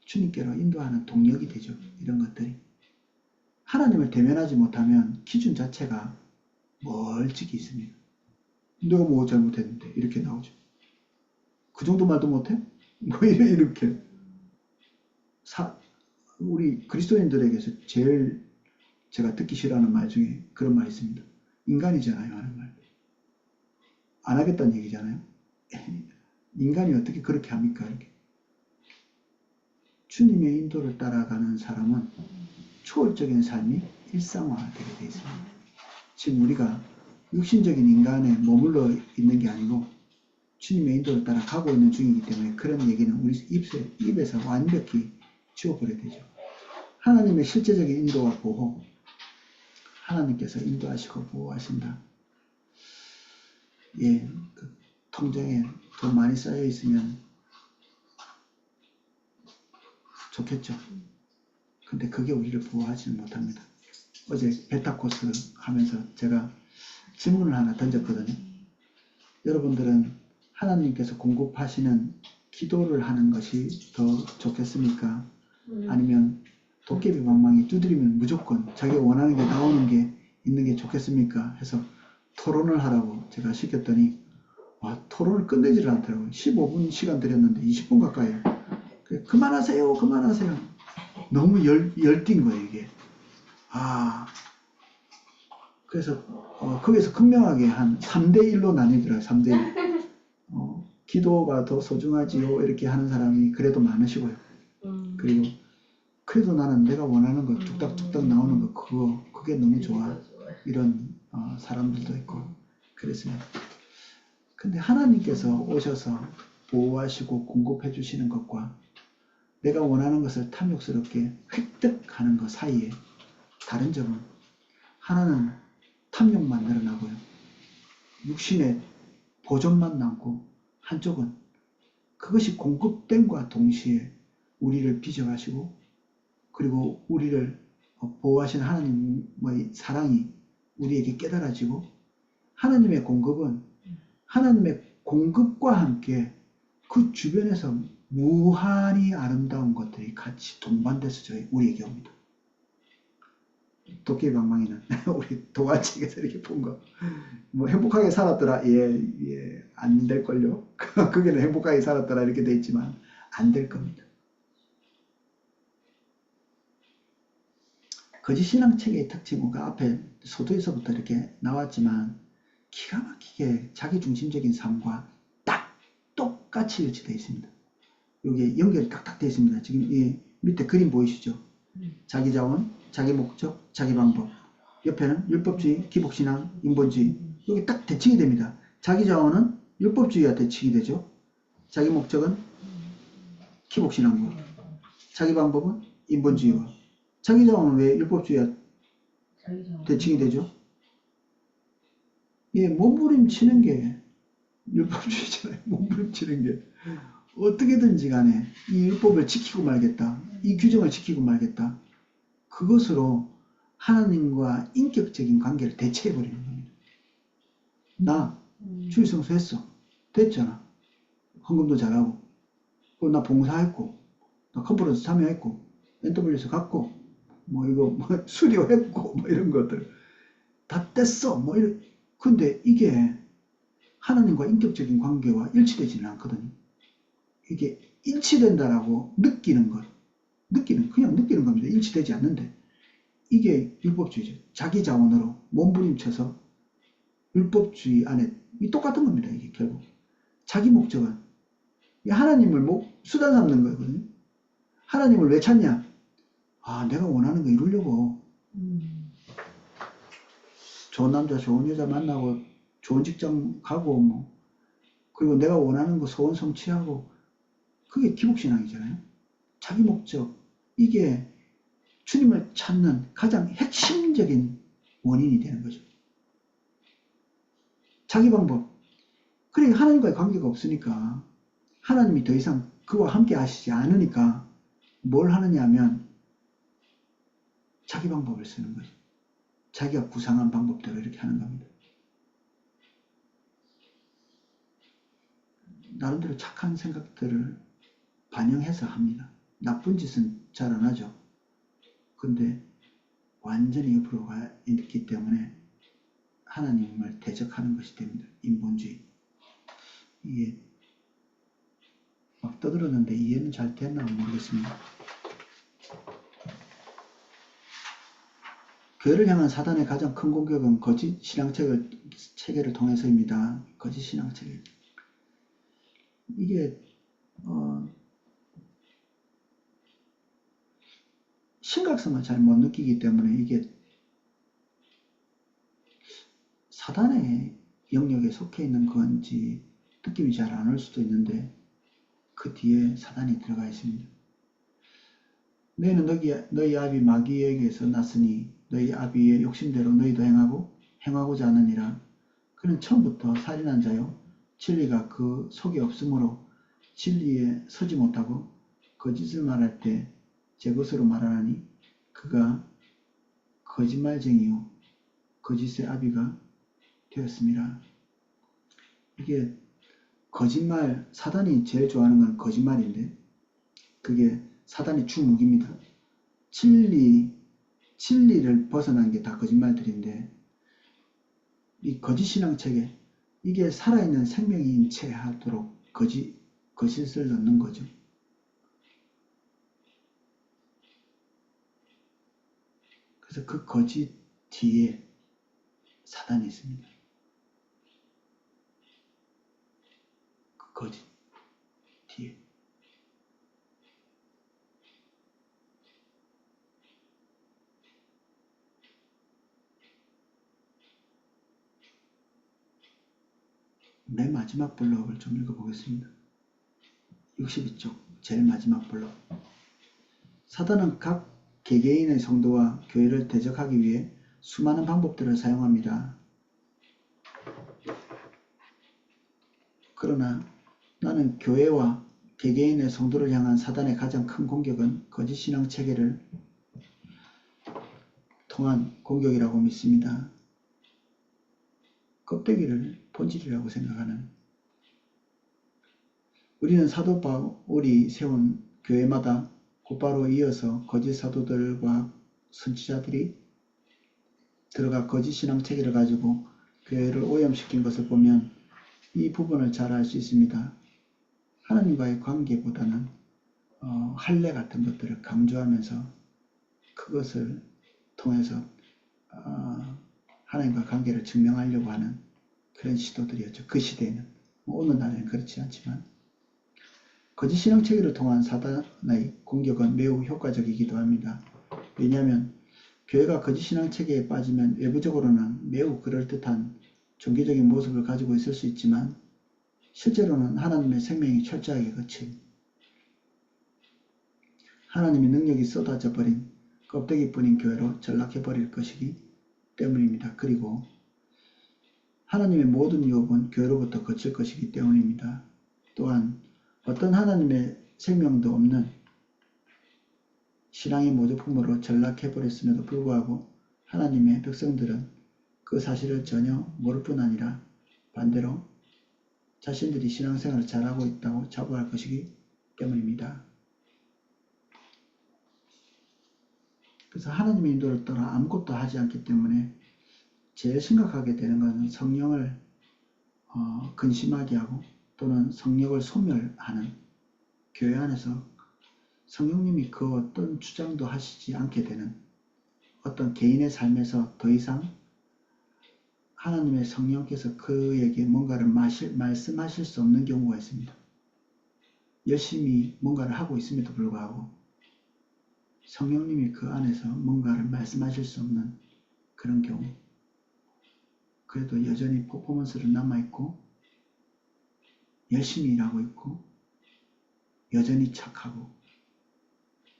주님께로 인도하는 동력이 되죠. 이런 것들이. 하나님을 대면하지 못하면 기준 자체가 멀찍이 있습니다. 내가 뭐 잘못했는데 이렇게 나오죠. 그 정도 말도 못해? 뭐 이렇게. 우리 그리스도인들에게서 제일 제가 듣기 싫어하는 말 중에 그런 말이 있습니다. 인간이잖아요 하는 말. 안 하겠다는 얘기잖아요. 인간이 어떻게 그렇게 합니까? 이렇게. 주님의 인도를 따라가는 사람은 초월적인 삶이 일상화되게 되어 있습니다. 지금 우리가 육신적인 인간에 머물러 있는 게 아니고 주님의 인도를 따라 가고 있는 중이기 때문에 그런 얘기는 우리 입에서 완벽히 지워버려야 되죠. 하나님의 실제적인 인도와 보호, 하나님께서 인도하시고 보호하신다. 예, 그 통장에 돈 많이 쌓여 있으면 좋겠죠. 근데 그게 우리를 보호하지는 못합니다. 어제 베타코스 하면서 제가 질문을 하나 던졌거든요. 여러분들은 하나님께서 공급하시는 기도를 하는 것이 더 좋겠습니까? 아니면 도깨비 방망이 두드리면 무조건 자기가 원하는 게 나오는 게 있는 게 좋겠습니까? 해서 토론을 하라고 제가 시켰더니 와, 토론을 끝내지를 않더라고요. 15분 시간 드렸는데 20분 가까이. 그만하세요, 그만하세요. 너무 열띤 거예요, 이게. 그래서 거기서 극명하게 한 3대1로 나뉘더라고요. 3대1. 기도가 더 소중하지요, 이렇게 하는 사람이 그래도 많으시고요. 그리고 그래도 나는 내가 원하는 거 뚝딱뚝딱 나오는 거 그게 너무 좋아. 이런 사람들도 있고 그랬습니다. 근데 하나님께서 오셔서 보호하시고 공급해 주시는 것과 내가 원하는 것을 탐욕스럽게 획득하는 것 사이에 다른 점은, 하나는 탐욕만 늘어나고요. 육신의 보존만 남고, 한쪽은 그것이 공급됨과 동시에 우리를 빚어가시고, 그리고 우리를 보호하시는 하나님의 사랑이 우리에게 깨달아지고, 하나님의 공급은 하나님의 공급과 함께 그 주변에서 무한히 아름다운 것들이 같이 동반돼서 우리에게 옵니다. 도깨비 방망이는 우리 동화책에서 이렇게 본 거. 뭐 행복하게 살았더라. 예, 안 될걸요. 거기는 행복하게 살았더라 이렇게 돼 있지만 안 될 겁니다. 거짓신앙책의 특징은 그 앞에 소두에서부터 이렇게 나왔지만 기가 막히게 자기중심적인 삶과 딱 똑같이 일치되어 있습니다. 여기에 연결이 딱딱 되어 있습니다. 지금 이 밑에 그림 보이시죠? 자기 자원, 자기 목적, 자기 방법. 옆에는 율법주의, 기복신앙, 인본주의. 여기 딱 대칭이 됩니다. 자기 자원은 율법주의와 대칭이 되죠. 자기 목적은 기복신앙과, 자기 방법은 인본주의와. 자기 자원은 왜 율법주의와 대칭이 되죠? 예, 몸부림치는 게 율법주의잖아요. 몸부림치는 게. 어떻게든지 간에 이 율법을 지키고 말겠다. 이 규정을 지키고 말겠다. 그것으로 하나님과 인격적인 관계를 대체해버리는 겁니다. 나 주일성수 했어. 됐잖아. 헌금도 잘하고, 나 봉사했고, 나 컨퍼런스 참여했고, NWS 갔고, 이거 수료했고, 이런 것들 다 뗐어. 근데 이게 하나님과 인격적인 관계와 일치되지는 않거든요. 이게 일치된다라고 느끼는 것. 그냥 느끼는 겁니다. 일치되지 않는데. 이게 율법주의죠. 자기 자원으로 몸부림쳐서 율법주의 안에 똑같은 겁니다. 이게 결국. 자기 목적은 하나님을 수단 삼는 거거든요. 하나님을 왜 찾냐? 내가 원하는 거 이루려고. 좋은 남자, 좋은 여자 만나고, 좋은 직장 가고, 그리고 내가 원하는 거 소원 성취하고, 그게 기복신앙이잖아요. 자기 목적. 이게 주님을 찾는 가장 핵심적인 원인이 되는 거죠. 자기 방법. 그러니까 하나님과의 관계가 없으니까, 하나님이 더 이상 그와 함께 하시지 않으니까 뭘 하느냐 하면 자기 방법을 쓰는 거죠. 자기가 구상한 방법대로 이렇게 하는 겁니다. 나름대로 착한 생각들을 반영해서 합니다. 나쁜 짓은 잘 안 하죠. 근데 완전히 옆으로 가 있기 때문에 하나님을 대적하는 것이 됩니다. 인본주의. 이게 막 떠들었는데 이해는 잘 됐나 모르겠습니다. 교회를 향한 사단의 가장 큰 공격은 거짓 신앙체계를 통해서입니다. 거짓 신앙체계. 이게 심각성을 잘 못 느끼기 때문에 이게 사단의 영역에 속해 있는 건지 느낌이 잘 안 올 수도 있는데 그 뒤에 사단이 들어가 있습니다. 너희는 너희 아비 마귀에게서 났으니 너희 아비의 욕심대로 너희도 행하고자 하느니라. 그는 처음부터 살인한 자요 진리가 그 속에 없으므로 진리에 서지 못하고 거짓을 말할 때 제 것으로 말하니 그가 거짓말쟁이요 거짓의 아비가 되었습니다. 이게 거짓말, 사단이 제일 좋아하는 건 거짓말인데 그게 사단의 주무기입니다. 진리를 벗어난 게 다 거짓말들인데 이 거짓신앙 체계 이게 살아있는 생명인 채 하도록 거짓을 넣는 거죠. 그래서 그 거짓 뒤에 사단이 있습니다. 그 거짓 뒤에. 맨 마지막 블록을 좀 읽어보겠습니다. 62쪽 제일 마지막 블록. 사단은 각 개개인의 성도와 교회를 대적하기 위해 수많은 방법들을 사용합니다. 그러나 나는 교회와 개개인의 성도를 향한 사단의 가장 큰 공격은 거짓 신앙 체계를 통한 공격이라고 믿습니다. 껍데기를 본질이라고 생각하는 우리는 사도 바울이 세운 교회마다 곧바로 이어서 거짓 사도들과 선지자들이 들어가 거짓 신앙 체계를 가지고 교회를 오염시킨 것을 보면 이 부분을 잘 알 수 있습니다. 하나님과의 관계보다는 할례 같은 것들을 강조하면서 그것을 통해서 하나님과 관계를 증명하려고 하는 그런 시도들이었죠. 그 시대에는. 오늘날에는 그렇지 않지만 거짓 신앙 체계를 통한 사단의 공격은 매우 효과적이기도 합니다. 왜냐하면 교회가 거짓 신앙 체계에 빠지면 외부적으로는 매우 그럴듯한 종교적인 모습을 가지고 있을 수 있지만 실제로는 하나님의 생명이 철저하게 거친 하나님의 능력이 쏟아져 버린 껍데기뿐인 교회로 전락해버릴 것이기 때문입니다. 그리고 하나님의 모든 유업은 교회로부터 거칠 것이기 때문입니다. 또한 어떤 하나님의 생명도 없는 신앙의 모조품으로 전락해버렸음에도 불구하고 하나님의 백성들은 그 사실을 전혀 모를 뿐 아니라 반대로 자신들이 신앙생활을 잘하고 있다고 자부할 것이기 때문입니다. 그래서 하나님의 인도를 떠나 아무것도 하지 않기 때문에 제일 심각하게 되는 것은 성령을 근심하게 하고 또는 성령을 소멸하는 교회 안에서 성령님이 그 어떤 주장도 하시지 않게 되는 어떤 개인의 삶에서 더 이상 하나님의 성령께서 그에게 뭔가를 말씀하실 수 없는 경우가 있습니다. 열심히 뭔가를 하고 있음에도 불구하고 성령님이 그 안에서 뭔가를 말씀하실 수 없는 그런 경우, 그래도 여전히 퍼포먼스를 남아있고 열심히 일하고 있고 여전히 착하고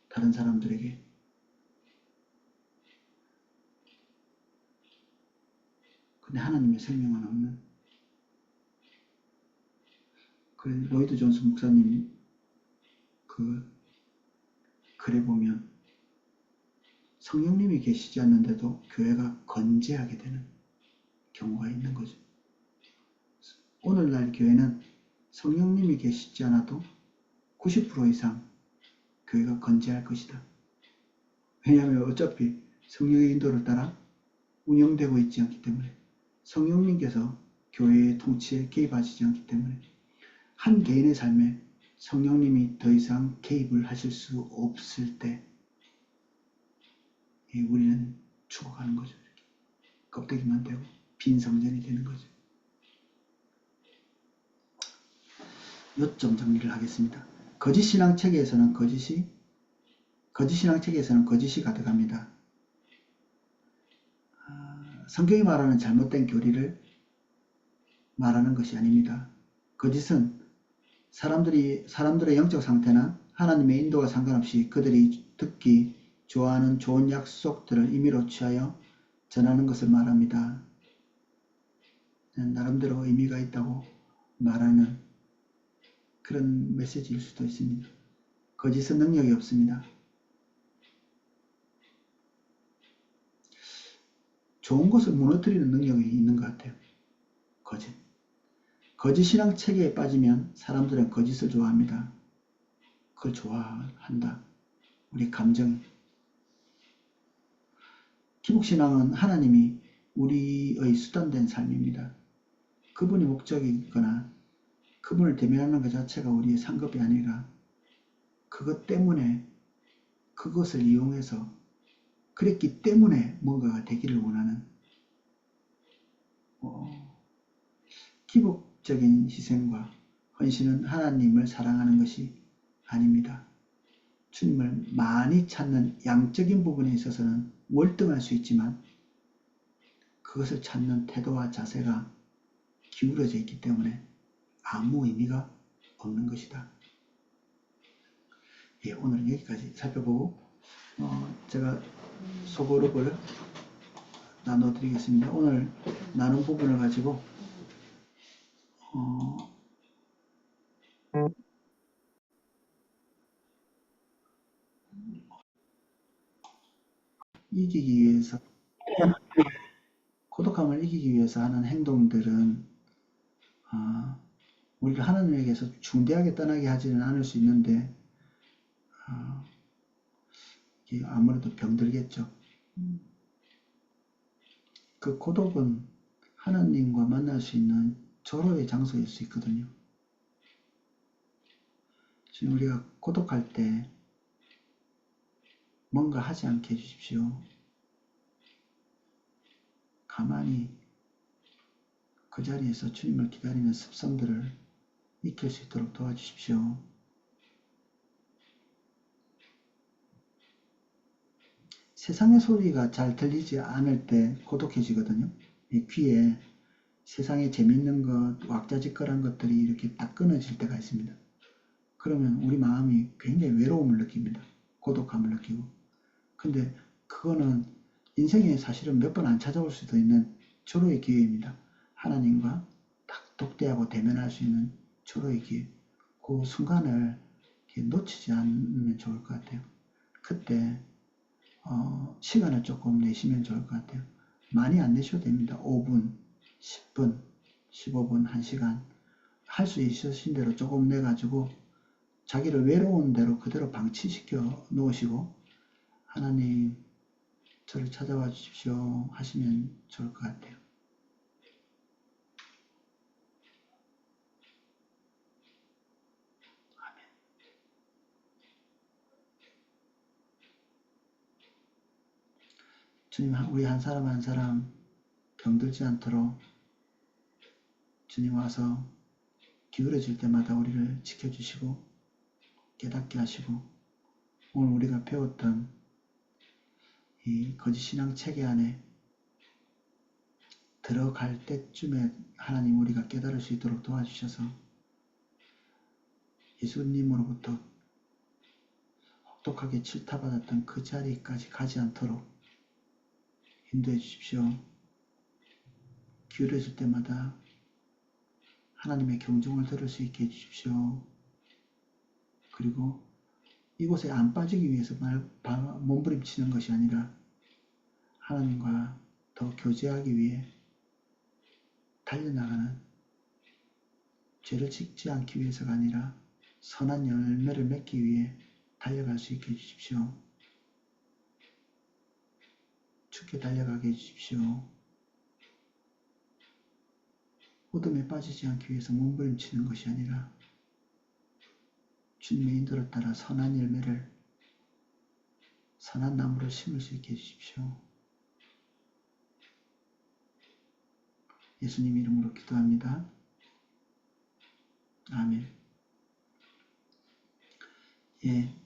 다른 사람들에게 근데 하나님의 생명은 없는 그 로이드 존스 목사님 그 글에 보면 성령님이 계시지 않는데도 교회가 건재하게 되는 경우가 있는 거죠. 오늘날 교회는 성령님이 계시지 않아도 90% 이상 교회가 건재할 것이다. 왜냐하면 어차피 성령의 인도를 따라 운영되고 있지 않기 때문에 성령님께서 교회의 통치에 개입하시지 않기 때문에 한 개인의 삶에 성령님이 더 이상 개입을 하실 수 없을 때 우리는 죽어가는 거죠. 이렇게. 껍데기만 되고 빈 성전이 되는 거죠. 요점 정리를 하겠습니다. 거짓 신앙 체계에서는 거짓이 가득합니다. 성경이 말하는 잘못된 교리를 말하는 것이 아닙니다. 거짓은 사람들의 영적 상태나 하나님의 인도와 상관없이 그들이 듣기 좋아하는 좋은 약속들을 임의로 취하여 전하는 것을 말합니다. 나름대로 의미가 있다고 말하는 그런 메시지일 수도 있습니다. 거짓은 능력이 없습니다. 좋은 것을 무너뜨리는 능력이 있는 것 같아요. 거짓신앙 체계에 빠지면 사람들은 거짓을 좋아합니다. 그걸 좋아한다. 우리 감정이. 기복신앙은 하나님이 우리의 수단된 삶입니다. 그분이 목적이거나 그분을 대면하는 것 자체가 우리의 상급이 아니라 그것 때문에 그것을 이용해서 그랬기 때문에 뭔가가 되기를 원하는 기복적인 희생과 헌신은 하나님을 사랑하는 것이 아닙니다. 주님을 많이 찾는 양적인 부분에 있어서는 월등할 수 있지만 그것을 찾는 태도와 자세가 기울어져 있기 때문에 아무 의미가 없는 것이다. 예, 오늘은 여기까지 살펴보고 제가 소그룹을 나눠드리겠습니다. 오늘 나눈 부분을 가지고 이기기 위해서 고독함을 이기기 위해서 하는 행동들은 우리를 하나님에게서 중대하게 떠나게 하지는 않을 수 있는데 이게 아무래도 병들겠죠. 그 고독은 하나님과 만날 수 있는 절호의 장소일 수 있거든요. 지금 우리가 고독할 때 뭔가 하지 않게 해주십시오. 가만히 그 자리에서 주님을 기다리는 습성들을 익힐 수 있도록 도와주십시오. 세상의 소리가 잘 들리지 않을 때 고독해지거든요. 이 귀에 세상에 재밌는 것, 왁자지껄한 것들이 이렇게 딱 끊어질 때가 있습니다. 그러면 우리 마음이 굉장히 외로움을 느낍니다. 고독함을 느끼고. 근데 그거는 인생에 사실은 몇 번 안 찾아올 수도 있는 절호의 기회입니다. 하나님과 딱 독대하고 대면할 수 있는 절호의 기회. 그 순간을 놓치지 않으면 좋을 것 같아요. 그때 시간을 조금 내시면 좋을 것 같아요. 많이 안 내셔도 됩니다. 5분, 10분, 15분, 1시간 할 수 있으신 대로 조금 내가지고 자기를 외로운 대로 그대로 방치시켜 놓으시고 하나님 저를 찾아와 주십시오 하시면 좋을 것 같아요. 아멘. 주님, 우리 한 사람 한 사람 병들지 않도록 주님 와서 기울어질 때마다 우리를 지켜주시고 깨닫게 하시고 오늘 우리가 배웠던 이 거짓신앙 체계 안에 들어갈 때쯤에 하나님 우리가 깨달을 수 있도록 도와주셔서 예수님으로부터 혹독하게 질타받았던 그 자리까지 가지 않도록 인도해 주십시오. 기울어질 때마다 하나님의 경종을 들을 수 있게 해주십시오. 그리고 이곳에 안 빠지기 위해서 몸부림치는 것이 아니라 하나님과 더 교제하기 위해 달려나가는 죄를 짓지 않기 위해서가 아니라 선한 열매를 맺기 위해 달려갈 수 있게 해주십시오. 죽게 달려가게 해주십시오. 어둠에 빠지지 않기 위해서 몸부림치는 것이 아니라 주님의 인도를 따라 선한 열매를 선한 나무를 심을 수 있게 해주십시오. 예수님 이름으로 기도합니다. 아멘. 예.